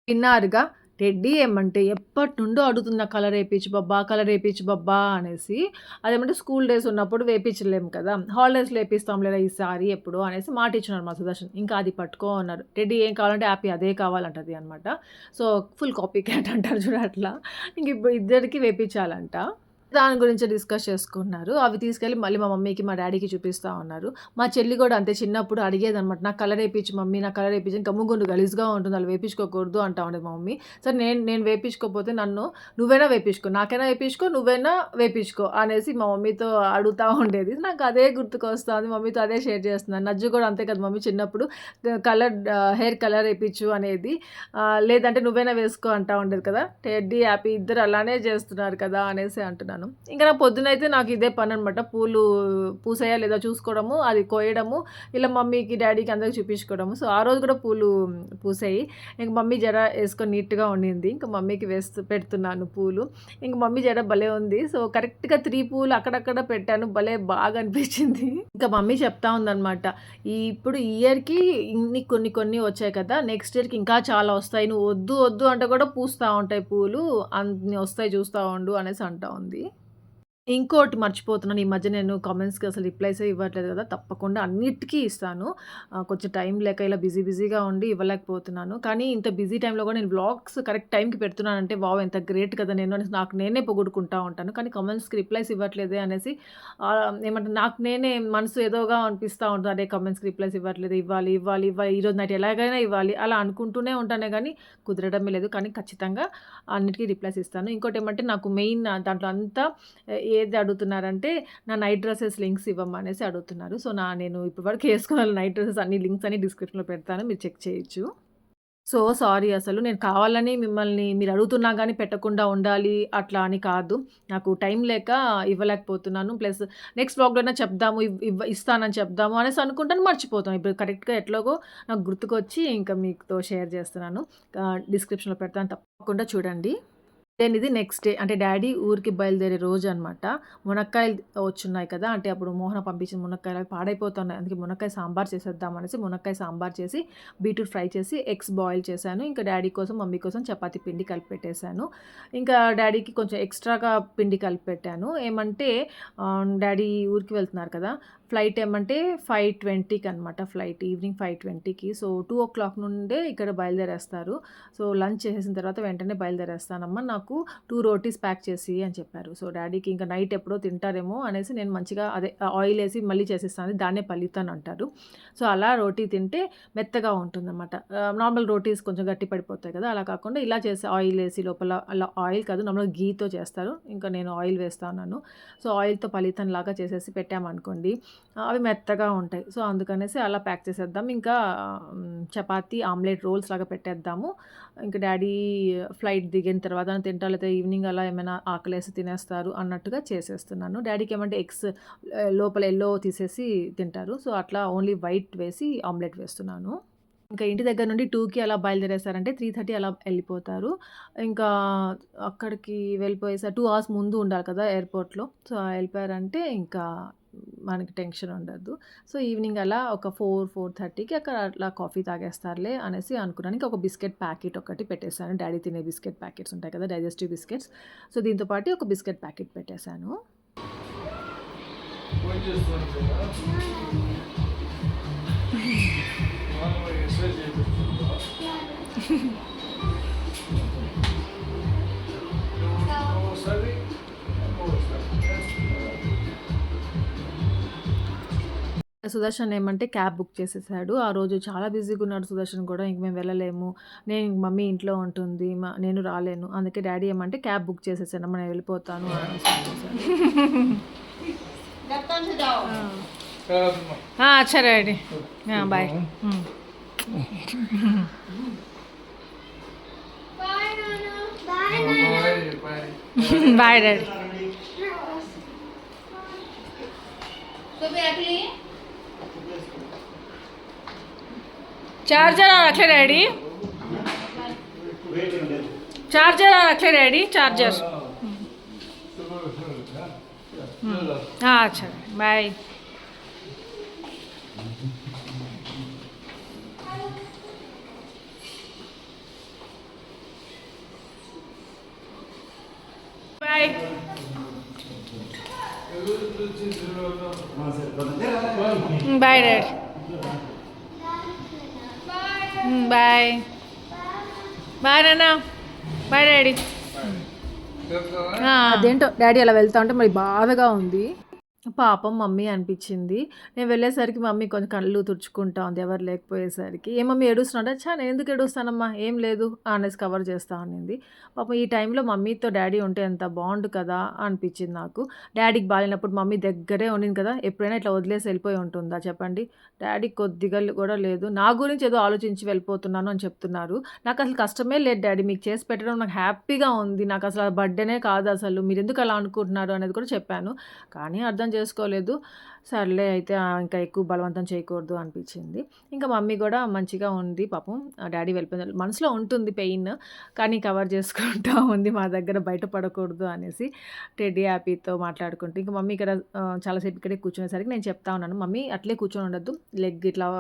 విన్నారుగా, టెడ్డీ ఏమంటే ఎప్పటి నుండో అడుగుతున్న కలర్ వేయించు బబ్బా అనేసి. అదేమంటే స్కూల్ డేస్ ఉన్నప్పుడు వేయించలేము కదా, హాలిడేస్లో వేపిస్తాం లేదా ఈసారి ఎప్పుడు అనేసి మాట ఇచ్చినారు మా సుదర్శన్. ఇంకా అది పట్టుకో అన్నారు. టెడ్డీ ఏం కావాలంటే హ్యాపీ అదే కావాలంటది అనమాట. సో ఫుల్ కాపీ క్యాట్ అంటారు చూడ అట్లా. ఇంక ఇప్పుడు ఇద్దరికి వేయించాలంట. దాని గురించి డిస్కస్ చేసుకున్నారు. అవి తీసుకెళ్ళి మళ్ళీ మా మమ్మీకి మా డాడీకి చూపిస్తూ ఉన్నారు. మా చెల్లి కూడా అంతే, చిన్నప్పుడు అడిగేదనమాట, నాకు కలర్ వేయించు మమ్మీ, నాకు కలర్ వేయించి, గమ్ముగుండు గలీజ్గా ఉంటుంది అలా వేయించుకోకూడదు అంటా ఉండేది మా మమ్మీ. సరే నేను వేయించుకోకపోతే నన్ను నువ్వైనా వేయించుకో, నాకైనా వేయించుకో, నువ్వైనా వేయించుకో అనేసి మా మమ్మీతో అడుగుతూ ఉండేది. నాకు అదే గుర్తుకొస్తుంది, మమ్మీతో అదే షేర్ చేస్తున్నాను. నజ్జు కూడా అంతే కదా మమ్మీ, చిన్నప్పుడు హెయిర్ కలర్ వేయించు అనేది, లేదంటే నువ్వైనా వేసుకో అంటూ ఉండేది కదా. టెడ్డీ హ్యాపీ ఇద్దరు అలానే చేస్తున్నారు కదా అనేసి అంటున్నాను. ఇంకా నా పొద్దునైతే నాకు ఇదే పని అనమాట, పూలు పూసాయా లేదా చూసుకోవడము, అది కోయడము, ఇలా మమ్మీకి డాడీకి అందరికి చూపించుకోవడము. సో ఆ రోజు కూడా పూలు పూసాయి. ఇంక మమ్మీ జడ వేసుకొని నీట్గా ఉండింది. ఇంకా మమ్మీకి పెడుతున్నాను పూలు. ఇంక మమ్మీ జడ భలే ఉంది. సో కరెక్ట్గా 3 పూలు అక్కడక్కడ పెట్టాను, భలే బాగా అనిపించింది. ఇంకా మమ్మీ చెప్తా ఉందన్నమాట, ఇప్పుడు ఈ ఇయర్కి ఇన్ని కొన్ని వచ్చాయి కదా, నెక్స్ట్ ఇయర్కి ఇంకా చాలా వస్తాయి, నువ్వు వద్దు అంటే కూడా పూస్తూ ఉంటాయి పూలు, అన్ని వస్తాయి చూస్తూ ఉండు అనేసి అంటా ఉంది. ఇంకోటి మర్చిపోతున్నాను, ఈ మధ్య నేను కామెంట్స్‌కి అసలు రిప్లైసే ఇవ్వట్లేదు కదా, తప్పకుండా అన్నిటికీ ఇస్తాను. కొంచెం టైం లేక ఇలా బిజీగా ఉండి ఇవ్వలేకపోతున్నాను. కానీ ఇంత బిజీ టైంలో కూడా నేను వ్లాగ్స్ కరెక్ట్ టైంకి పెడుతున్నానంటే వావ్ ఎంత గ్రేట్ కదా నేను అనేసి నాకు నేనే పొగుడుకుంటా ఉంటాను. కానీ కామెంట్స్‌కి రిప్లైస్ ఇవ్వట్లేదే అనేసి ఏమంటారు, నాకు నేనే మనసు ఏదోగా అనిపిస్తూ ఉంటుంది. అదే కామెంట్స్‌కి రిప్లైస్ ఇవ్వట్లేదు, ఇవ్వాలి ఈరోజు నైట్ ఎలాగైనా ఇవ్వాలి అలా అనుకుంటూనే ఉంటానే కానీ కుదరడమే లేదు. కానీ ఖచ్చితంగా అన్నిటికీ రిప్లైస్ ఇస్తాను. ఇంకోటి ఏమంటే నాకు మెయిన్ దాంట్లో అంతా ఏది అడుగుతున్నారంటే నా నైట్ డ్రెస్సెస్ లింక్స్ ఇవ్వమనేసి అడుగుతున్నారు. సో నేను ఇప్పటివరకు వేసుకున్న నైట్ డ్రెస్సెస్ అన్ని లింక్స్ అన్ని డిస్క్రిప్షన్లో పెడతాను, మీరు చెక్ చేయొచ్చు. సో సారీ, అసలు నేను కావాలని మిమ్మల్ని మీరు అడుగుతున్నా కానీ పెట్టకుండా ఉండాలి అట్లా అని కాదు, నాకు టైం లేక ఇవ్వలేకపోతున్నాను. ప్లస్ నెక్స్ట్ వ్లాగ్లోనే చెప్దాము, ఇస్తానని చెప్దాము అనేసి అనుకుంటాను, మర్చిపోతాను. ఇప్పుడు కరెక్ట్గా ఎట్లాగో నాకు గుర్తుకొచ్చి ఇంకా మీతో షేర్ చేస్తున్నాను, డిస్క్రిప్షన్లో పెడతాను, తప్పకుండా చూడండి. దెన్ ఇది నెక్స్ట్ డే, అంటే డాడీ ఊరికి బయలుదేరే రోజు అనమాట. మునక్కాయలు వచ్చున్నాయి కదా, అంటే అప్పుడు మోహన పంపించిన మునక్కాయలు అవి పాడైపోతున్నాయి, అందుకే మునక్కాయ సాంబార్ చేసేద్దాం అనేసి మునక్కాయ సాంబార్ చేసి బీట్రూట్ ఫ్రై చేసి ఎగ్స్ బాయిల్ చేశాను. ఇంకా డాడీ కోసం మమ్మీ కోసం చపాతీ పిండి కలిపి పెట్టేశాను. ఇంకా డాడీకి కొంచెం ఎక్స్ట్రాగా పిండి కలిపి పెట్టాను. ఏమంటే డాడీ ఊరికి వెళ్తున్నారు కదా, ఫ్లైట్ ఏమంటే 5:20కి అనమాట, ఫ్లైట్ ఈవినింగ్ 5:20కి. సో 2 o'clock నుండే ఇక్కడ బయలుదేరేస్తారు. సో లంచ్ చేసేసిన తర్వాత వెంటనే బయలుదేరేస్తానమ్మా, నాకు 2 రోటీస్ ప్యాక్ చేసి అని చెప్పారు. సో డాడీకి ఇంకా నైట్ ఎప్పుడో తింటారేమో అనేసి నేను మంచిగా అదే ఆయిల్ వేసి మళ్ళీ చేసేస్తాను, దాన్నే పల్లితాను అంటారు. సో అలా రోటీ తింటే మెత్తగా ఉంటుందన్నమాట. నార్మల్ రోటీస్ కొంచెం గట్టి పడిపోతాయి కదా, అలా కాకుండా ఇలా చేసి ఆయిల్ వేసి లోపల, అలా ఆయిల్ కాదు నార్మల్గా గీతో చేస్తారు, ఇంకా నేను ఆయిల్ వేస్తాను. సో ఆయిల్తో పల్లితాన్ లాగా చేసేసి పెట్టామనుకోండి, అవి మెత్తగా ఉంటాయి. సో అందుకనేసి అలా ప్యాక్ చేసేద్దాం. ఇంకా చపాతీ ఆమ్లెట్ రోల్స్ లాగా పెట్టేద్దాము. ఇంకా డాడీ ఫ్లైట్ దిగిన తర్వాత తింటా, లేకపోతే ఈవినింగ్ అలా ఏమైనా ఆకలేసి తినేస్తారు అన్నట్టుగా చేసేస్తున్నాను. డాడీకి ఏమంటే ఎగ్స్ లోపల ఎల్లో తీసేసి తింటారు, సో అట్లా ఓన్లీ వైట్ వేసి ఆమ్లెట్ వేస్తున్నాను. ఇంకా ఇంటి దగ్గర నుండి 2కి అలా బయలుదేరేస్తారంటే 3:30 అలా వెళ్ళిపోతారు. ఇంకా అక్కడికి వెళ్ళిపోయేసరి 2 hours ముందు ఉండాలి కదా ఎయిర్పోర్ట్‌లో. సో వెళ్ళిపోయారంటే ఇంకా మనకి టెన్షన్ ఉండదు. సో ఈవినింగ్ అలా ఒక 4:30కి అక్కడ అట్లా కాఫీ తాగేస్తారులే అనేసి అనుకున్నాను. ఇంకా ఒక బిస్కెట్ ప్యాకెట్ ఒకటి పెట్టేశాను, డాడీ తినే బిస్కెట్ ప్యాకెట్స్ ఉంటాయి కదా, డైజెస్టివ్ బిస్కెట్స్. సో దీంతో పాటు ఒక బిస్కెట్ ప్యాకెట్ పెట్టేశాను. సుదర్శన్ ఏమంటే క్యాబ్ బుక్ చేసేసాడు. ఆ రోజు చాలా బిజీగా ఉన్నాడు సుదర్శన్ కూడా. ఇంక మేము వెళ్ళలేము. మమ్మీ ఇంట్లో ఉంటుంది. నేను రాలేను. అందుకే డ్యాడీ ఏమంటే క్యాబ్ బుక్ చేసేసానమ్మా నేను వెళ్ళిపోతాను అనేసి చెప్పేసాడు. అచ్చా డాడీ బాయ్. బాయ్ నాన్న. Bye daddy. चार्जर रखे डैडी, चार्जर रखे डैडी, चार्जर. हाँ अच्छा bye. Bye bye daddy. Bye bye నాన్న. Bye daddy. అదేంటో డాడీ అలా వెళ్తా ఉంటే మరి బాధగా ఉంది. పాపం మమ్మీ అనిపించింది. నేను వెళ్ళేసరికి మమ్మీ కొంచెం కళ్ళు తుడుచుకుంటా ఉంది ఎవరు లేకపోయేసరికి. ఏ మమ్మీ ఏడుస్తున్నాడా? నేను ఎందుకు ఏడుస్తానమ్మా ఏం లేదు అనేసి కవర్ చేస్తా అనింది. పాపం ఈ టైంలో మమ్మీతో డాడీ ఉంటే ఎంత బాగుండు కదా అనిపించింది నాకు. డాడీకి బాగాలేనప్పుడు మమ్మీ దగ్గరే ఉండింది కదా. ఎప్పుడైనా ఇట్లా వదిలేసి వెళ్ళిపోయి ఉంటుందా చెప్పండి? డాడీ కొద్దిగా కూడా లేదు. నా గురించి ఏదో ఆలోచించి వెళ్ళిపోతున్నాను అని చెప్తున్నారు. నాకు అసలు కష్టమే లేదు డాడీ, మీకు చేసి పెట్టడం నాకు హ్యాపీగా ఉంది. నాకు అసలు బర్త్డేనే కాదు అసలు, మీరు ఎందుకు అలా అనుకుంటున్నారు అనేది కూడా చెప్పాను. కానీ అర్థం చేసుకోలేదు. సర్లే అయితే ఇంకా ఎక్కువ బలవంతం చేయకూడదు అనిపించింది. ఇంకా మమ్మీ కూడా మంచిగా ఉంది పాపం. డాడీ వెళ్ళిపోయింది మనసులో ఉంటుంది పెయిన్, కానీ కవర్ చేసుకుంటూ ఉంది మా దగ్గర బయటపడకూడదు అనేసి. టెడ్డీ హ్యాపీతో మాట్లాడుకుంటూ ఇంకా మమ్మీ ఇక్కడ చాలాసేపు ఇక్కడే కూర్చునేసరికి నేను చెప్తా ఉన్నాను, మమ్మీ అట్లే కూర్చొని ఉండొద్దు, లెగ్ ఇట్లా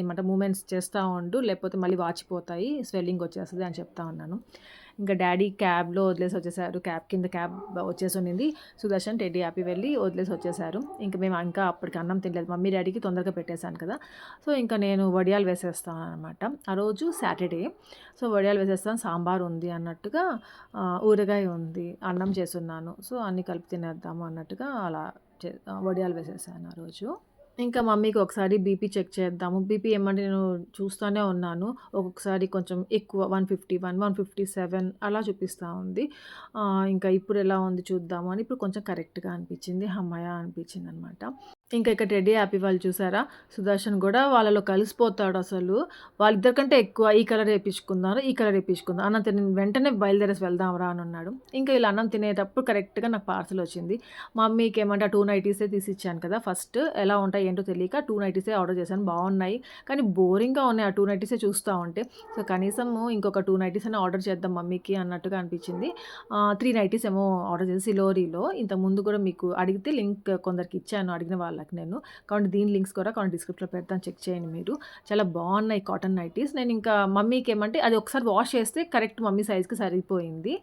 ఏమంటారు మూమెంట్స్ చేస్తూ ఉండు, లేకపోతే మళ్ళీ వాచిపోతాయి, స్వెల్లింగ్ వచ్చేస్తుంది అని చెప్తా ఉన్నాను. ఇంకా డాడీ క్యాబ్లో వదిలేసి వచ్చేసారు. క్యాబ్ కింద క్యాబ్ వచ్చేసి ఉన్నింది. సుదర్శన్ టెడ్డీ హ్యాపీ వెళ్ళి వదిలేసి వచ్చేసారు. ఇంకా మేము ఇంకా అప్పటికి అన్నం తినలేదు. మమ్మీ డాడీకి తొందరగా పెట్టేశాను కదా. సో ఇంకా నేను వడియాలు వేసేస్తాను అనమాట. ఆ రోజు సాటర్డే. సో వడియాలు వేసేస్తాను, సాంబార్ ఉంది అన్నట్టుగా, ఊరగాయ ఉంది, అన్నం చేసున్నాను. సో అన్నీ కలిపి తినేద్దాము అన్నట్టుగా అలా వడియాలు వేసేసాను ఆ రోజు. ఇంకా మమ్మీకి ఒకసారి బీపీ చెక్ చేద్దాము. బీపీ ఏమంటే నేను చూస్తూనే ఉన్నాను. ఒక్కొక్కసారి కొంచెం ఎక్కువ 151, 157 అలా చూపిస్తూ ఉంది. ఇంకా ఇప్పుడు ఎలా ఉంది చూద్దాము అని ఇప్పుడు కొంచెం కరెక్ట్గా అనిపించింది. హమ్మయ్య అనిపించింది అనమాట. ఇంకా ఇక్కడ టెడ్డీ హ్యాపీ వాళ్ళు చూసారా, సుదర్శన్ కూడా వాళ్ళలో కలిసిపోతాడు అసలు. వాళ్ళిద్దరికంటే ఎక్కువ ఈ కలర్ వేయించుకుందాం, ఈ కలర్ వేయించుకుందాం అన్నం తిని వెంటనే బయలుదేరేసి వెళ్దాం రా అని అన్నాడు. ఇంకా ఇలా అన్నం తినేటప్పుడు కరెక్ట్గా నాకు పార్సల్ వచ్చింది. మమ్మీకి ఏమంటే 2 నైటీసే తీసి ఇచ్చాను కదా. ఫస్ట్ ఎలా ఉంటాయి ఏంటో తెలియక 2 నైటీసే ఆర్డర్ చేశాను. బాగున్నాయి కానీ బోరింగ్గా ఉన్నాయి ఆ 2 నైటీసే చూస్తూ ఉంటే. సో కనీసం ఇంకొక 2 నైటీస్ అయినా ఆర్డర్ చేద్దాం మమ్మీకి అన్నట్టుగా అనిపించింది. 3 నైటీస్ ఏమో ఆర్డర్ చేసి సిలోరీలో ఇంతకుముందు కూడా మీకు అడిగితే లింక్ కొందరికి ఇచ్చాను అడిగిన వాళ్ళకి నేను. కాబట్టి దీని లింక్స్ కూడా డిస్క్రిప్షన్లో పెడతాను, చెక్ చేయండి మీరు. చాలా బాగున్నాయి కాటన్ నైటీస్. నేను ఇంకా మమ్మీకి ఏమంటే అది ఒకసారి వాష్ చేస్తే కరెక్ట్ మమ్మీ సైజ్కి సరిపోయింది.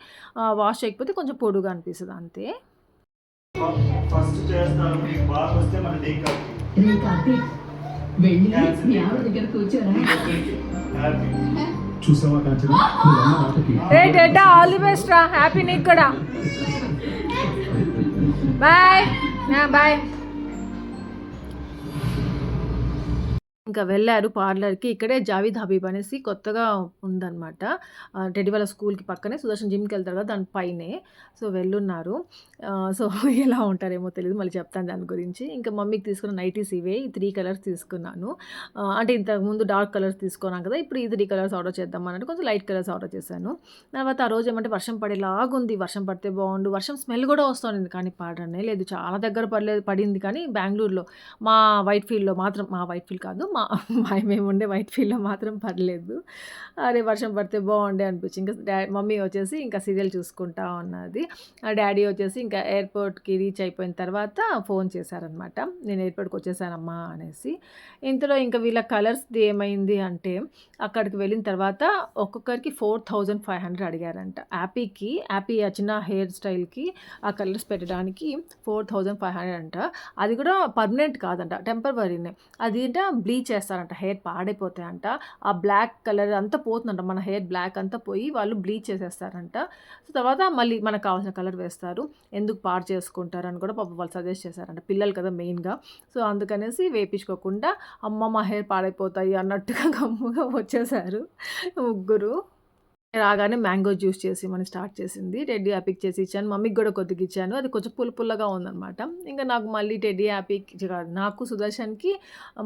వాష్ చేయకపోతే కొంచెం పొడుగా అనిపిస్తుంది అంతే. ఫస్ట్ చేస్తాను మీకు బాగా వస్తే మన డే కాకి వెళ్ళి మీ ఆవిడ దగ్గర కూర్చోరా. హ్యాపీ చూసావా కాంచన, నువ్వు అన్న మాటకి రే టెడ్డా ఆల్ ది బెస్ట్ రా, హ్యాపీ నీకు కూడా. Bye bye. ఇంకా వెళ్ళారు పార్లర్‌కి. ఇక్కడే జావీద్ హబీబ్ అనేసి కొత్తగా ఉందనమాట. టెడ్డీ వాళ్ళ స్కూల్‌కి పక్కనే. సుదర్శన్ జిమ్‌కెళ్తారు కదా దాని పైనే. సో వెళ్ళున్నారు. సో ఎలా ఉంటారేమో తెలీదు, మళ్ళీ చెప్తాను దాని గురించి. ఇంకా మమ్మీకి తీసుకున్న నైటీస్ ఇవే. 3 కలర్స్ తీసుకున్నాను. అంటే ఇంతకుముందు డార్క్ కలర్స్ తీసుకున్నాను కదా, ఇప్పుడు ఈ 3 కలర్స్ ఆర్డర్ చేద్దాం అన్నట్టు కొంచెం లైట్ కలర్స్ ఆర్డర్ చేశాను. తర్వాత ఆ రోజు ఏమంటే వర్షం పడేలాగుంది. వర్షం పడితే బాగుండు, వర్షం స్మెల్ కూడా వస్తుంది కానీ పడనే లేదు. చాలా దగ్గర పడింది కానీ బెంగళూరులో మా వైట్ ఫీల్డ్లో మాత్రం, మా వైట్ ఫీల్డ్ కాదు మేము ఉండే వైట్ ఫీల్డ్లో మాత్రం పడలేదు. అరే వర్షం పడితే బాగుండే అనిపించింది. ఇంకా మమ్మీ వచ్చేసి ఇంకా సీరియల్ చూసుకుంటా ఉన్నది. డాడీ వచ్చేసి ఇంకా ఎయిర్పోర్ట్కి రీచ్ అయిపోయిన తర్వాత ఫోన్ చేశారనమాట, నేను ఎయిర్పోర్ట్కి వచ్చేసానమ్మా అనేసి. ఇంతలో ఇంకా వీళ్ళ కలర్స్ది ఏమైంది అంటే అక్కడికి వెళ్ళిన తర్వాత ఒక్కొక్కరికి 4500 అడిగారంట. యాపీ ఆ చిన్న హెయిర్ స్టైల్కి ఆ కలర్స్ పెట్టడానికి 4500 అంట. అది కూడా పర్మనెంట్ కాదంట, టెంపరవరీనే. అది అంటే బ్లీచ్ బ్లీచ్ చేస్తారంట, హెయిర్ పాడైపోతాయంట. ఆ బ్లాక్ కలర్ అంతా పోతుందంట, మన హెయిర్ బ్లాక్ అంతా పోయి వాళ్ళు బ్లీచ్ చేసేస్తారంట. సో తర్వాత మళ్ళీ మనకు కావాల్సిన కలర్ వేస్తారు. ఎందుకు పాడు చేసుకుంటారని కూడా పాపం వాళ్ళు సజెస్ట్ చేశారంట, పిల్లలు కదా మెయిన్గా. సో అందుకనేసి వేయించుకోకుండా అమ్మ మా హెయిర్ పాడైపోతాయి అన్నట్టుగా గమ్ముగా వచ్చేసారు ముగ్గురు. రాగానే మ్యాంగో జ్యూస్ చేసి మనం స్టార్ట్ చేసింది. టెడ్డీ హ్యాపీకి చేసి ఇచ్చాను, మమ్మీకి కూడా కొద్దిగా ఇచ్చాను. అది కొంచెం పుల్లగా ఉందనమాట. ఇంకా నాకు మళ్ళీ టెడ్డీ హ్యాపీకి కాదు, నాకు సుదర్శన్కి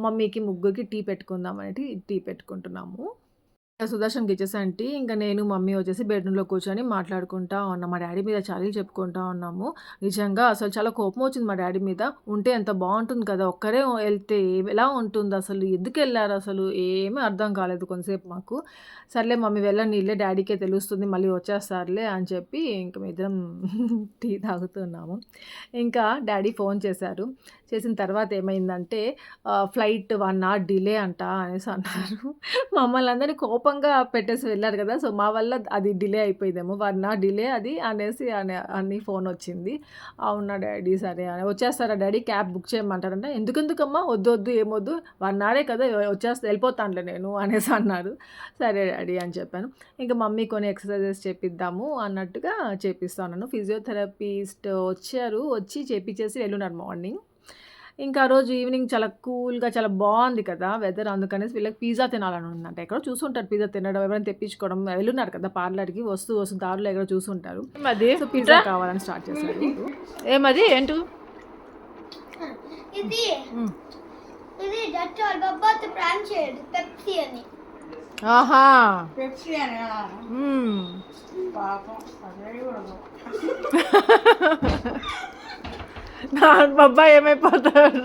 మమ్మీకి ముగ్గురికి టీ పెట్టుకుందాం అనేసి టీ పెట్టుకుంటున్నాము. సుదర్శన్కి ఇచ్చేసాను టీ. ఇంకా నేను మమ్మీ వచ్చేసి బెడ్రూమ్లో కూర్చొని మాట్లాడుకుంటా ఉన్నాం. మా డాడీ మీద చాడీలు చెప్పుకుంటా ఉన్నాము. నిజంగా అసలు చాలా కోపం వచ్చింది మా డాడీ మీద. ఉంటే ఎంత బాగుంటుంది కదా, ఒక్కరే వెళ్తే ఎలా ఉంటుంది అసలు, ఎందుకు వెళ్ళారు అసలు, ఏమీ అర్థం కాలేదు కొంతసేపు మాకు. సర్లే మమ్మీ వెళ్ళని, ఇల్లే డాడీకే తెలుస్తుంది, మళ్ళీ వచ్చేస్తారులే అని చెప్పి ఇంకా ఇద్దరం టీ తాగుతున్నాము. ఇంకా డాడీ ఫోన్ చేశారు. చేసిన తర్వాత ఏమైందంటే ఫ్లైట్ 1 hour డిలే అంట అనేసి అన్నారు. మమ్మల్ని అందరినీ కోపంగా పెట్టేసి వెళ్ళారు కదా, సో మా వల్ల అది డిలే అయిపోయిందేమో, 1 hour డిలే అది అనేసి అని ఫోన్ వచ్చింది. అవునా డాడీ, సరే అని. వచ్చేస్తారా డాడీ, క్యాబ్ బుక్ చేయమంటారంటే, ఎందుకమ్మా, వద్దు ఏమొద్దు, 1 hour కదా, వెళ్ళిపోతానులే నేను అనేసి అన్నారు. సరే డాడీ అని చెప్పాను. ఇంకా మమ్మీ కొన్ని ఎక్సర్సైజెస్ చేపిద్దాము అన్నట్టుగా చేపిస్తాను. ఫిజియోథెరపిస్ట్ వచ్చి చేపించేసి వెళ్ళున్నారు మార్నింగ్. ఇంకా ఆ రోజు ఈవినింగ్ చాలా కూల్గా చాలా బాగుంది కదా వెదర్, అందుకనేసి వీళ్ళకి పిజ్జా తినాలని ఉందంట. ఎక్కడో చూసుంటారు పిజ్జా తినడం, ఎవరైనా తెప్పించుకోవడం, వెళ్ళున్నారు కదా పార్లర్కి, వస్తూ దారిలో ఎక్కడో చూసుంటారు. అది సో పిజ్జా కావాలని స్టార్ట్ చేశారు. ఏమది ఏంటూ ఇది ఇది డెట్టాల్ బొబ్బతో ప్రాంక్ చేయదు, పెప్సీ అని. ఆహా పెప్సీ అని పాపం అదే కూడా నా బాబా ఏమైపోతాడు,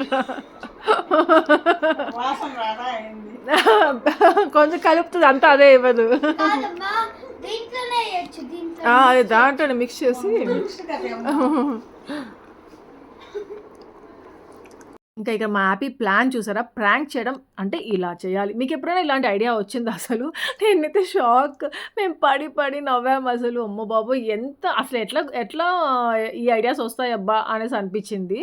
వాసన రాదా అయింది. కొంచెం కలుపుతుంది అంతా అదే ఇవ్వదు. కాదమ్మా, దీంట్లోనే వేయచ్చు, దీంట్లో అది దాంట్లోనే మిక్స్ చేసి. ఇంకా ఇక మా హ్యాపీ ప్లాన్ చూసారా, ప్రాంక్ చేయడం అంటే ఇలా చేయాలి. మీకు ఎప్పుడైనా ఇలాంటి ఐడియా వచ్చింది అసలు? నేనైతే షాక్, మేము పడి నవ్వాము అసలు. అమ్మో బాబు, ఎంత అసలు ఎట్లా ఈ ఐడియాస్ వస్తాయి అబ్బా అనేసి అనిపించింది.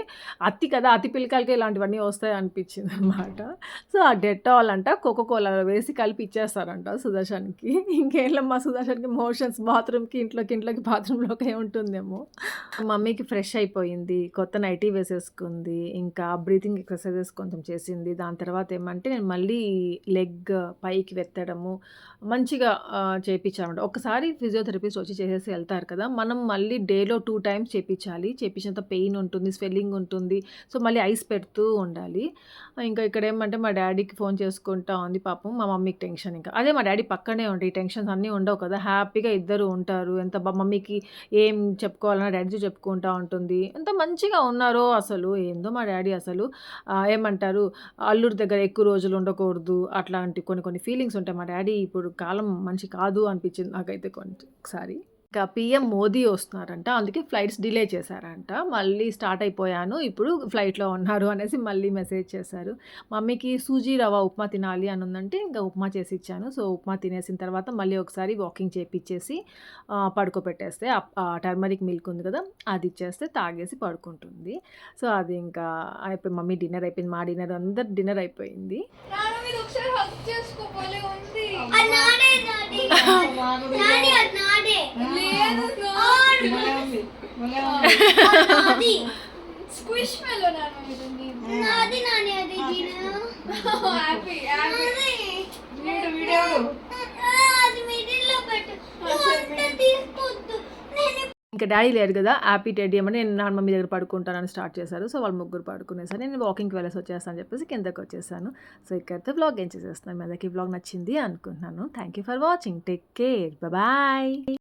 అతి కదా, అతి పిల్లకాయలకి ఇలాంటివన్నీ వస్తాయి అనిపించింది అనమాట. సో ఆ డెటాల్ అంట కోకోకోలా వేసి కలిపి ఇచ్చేస్తారంట సుదర్శన్కి. ఇంకేళ్ళమ్మా సుదర్శన్కి మోషన్స్ బాత్రూమ్కి ఇంట్లోకి బాత్రూంలోకి ఉంటుందేమో. మమ్మీకి ఫ్రెష్ అయిపోయింది, కొత్త నైటీ వేసేసుకుంది, ఇంకా బ్రీతింగ్ ఎక్సర్సైజెస్ కొంచెం చేసింది. దాని తర్వాత ఏమంటే నేను మళ్ళీ లెగ్ పైకి వెత్తడము మంచిగా చేయించామంట. ఒకసారి ఫిజియోథెరపిస్ట్ వచ్చి చేసేసి వెళ్తారు కదా, మనం మళ్ళీ డేలో 2 times చేయించాలి. చేయించినంత పెయిన్ ఉంటుంది, స్వెల్లింగ్ ఉంటుంది. సో మళ్ళీ ఐస్ పెడుతూ ఉండాలి. ఇంకా ఇక్కడ ఏమంటే మా డాడీకి ఫోన్ చేసుకుంటా ఉంది పాపం. మా మమ్మీకి టెన్షన్. ఇంకా అదే మా డాడీ పక్కనే ఉంటాయి, టెన్షన్స్ అన్నీ ఉండవు కదా, హ్యాపీగా ఇద్దరు ఉంటారు. ఎంత మమ్మీకి ఏం చెప్పుకోవాలన్నా డాడీ చెప్పుకుంటూ ఉంటుంది. ఎంత మంచిగా ఉన్నారో అసలు, ఏందో మా డాడీ అసలు. ఏమంటారు, అల్లుడి దగ్గర ఎక్కువ రోజులు ఉండకూడదు, అట్లాంటి కొన్ని ఫీలింగ్స్ ఉంటాయి. మా డాడీ ఇప్పుడు కాలం మంచి కాదు అనిపించింది నాకైతే ఒకసారి. ఇంకా పీఎం మోదీ వస్తున్నారంట, అందుకే ఫ్లైట్స్ డిలే చేశారంట. మళ్ళీ స్టార్ట్ అయిపోయాను, ఇప్పుడు ఫ్లైట్లో ఉన్నారు అనేసి మళ్ళీ మెసేజ్ చేశారు. మమ్మీకి సూజీ రవ్వ ఉప్మా తినాలి అని ఉందంటే ఇంకా ఉప్మా చేసి ఇచ్చాను. సో ఉప్మా తినేసిన తర్వాత మళ్ళీ ఒకసారి వాకింగ్ చేపించేసి పడుకోబెట్టేస్తే టర్మరిక్ మిల్క్ ఉంది కదా, అది ఇచ్చేస్తే తాగేసి పడుకుంటుంది. సో అది ఇంకా అయిపోయి మమ్మీ డిన్నర్ అయిపోయింది, మా డిన్నర్ అందరు డిన్నర్ అయిపోయింది. నాన్న మీద ఒకసారి హగ్ చేసుకోవాలి ఉంది. అది నాడే నాడి నాడి అది నాడే లేదు నాడి స్క్విష్ మెలో నాన్న మీద నాది నాని అది గిన హ్యాపీ వీడియో అది మిడిల్ లో పెట్టు, అంత తీసుకోవద్దు. నేను ఇంకా డాడీ లేరు కదా, హ్యాపీ టెడ్డీ ఏమని నేను నాన్న మమ్మీ దగ్గర పడుకుంటానని స్టార్ట్ చేశారు. సో వాళ్ళు ముగ్గురు పడుకునేసారు. నేను వాకింగ్కి వెళ్ళేసి వచ్చేస్తాను అని చెప్పేసి కిందకి వచ్చేసాను. సో ఇక్కడితో వ్లాగ్ ఏం చేసేస్తున్నాను. మీ అందరికీ వ్లాగ్ నచ్చింది అనుకుంటున్నాను. Thank you for watching, take care, bye.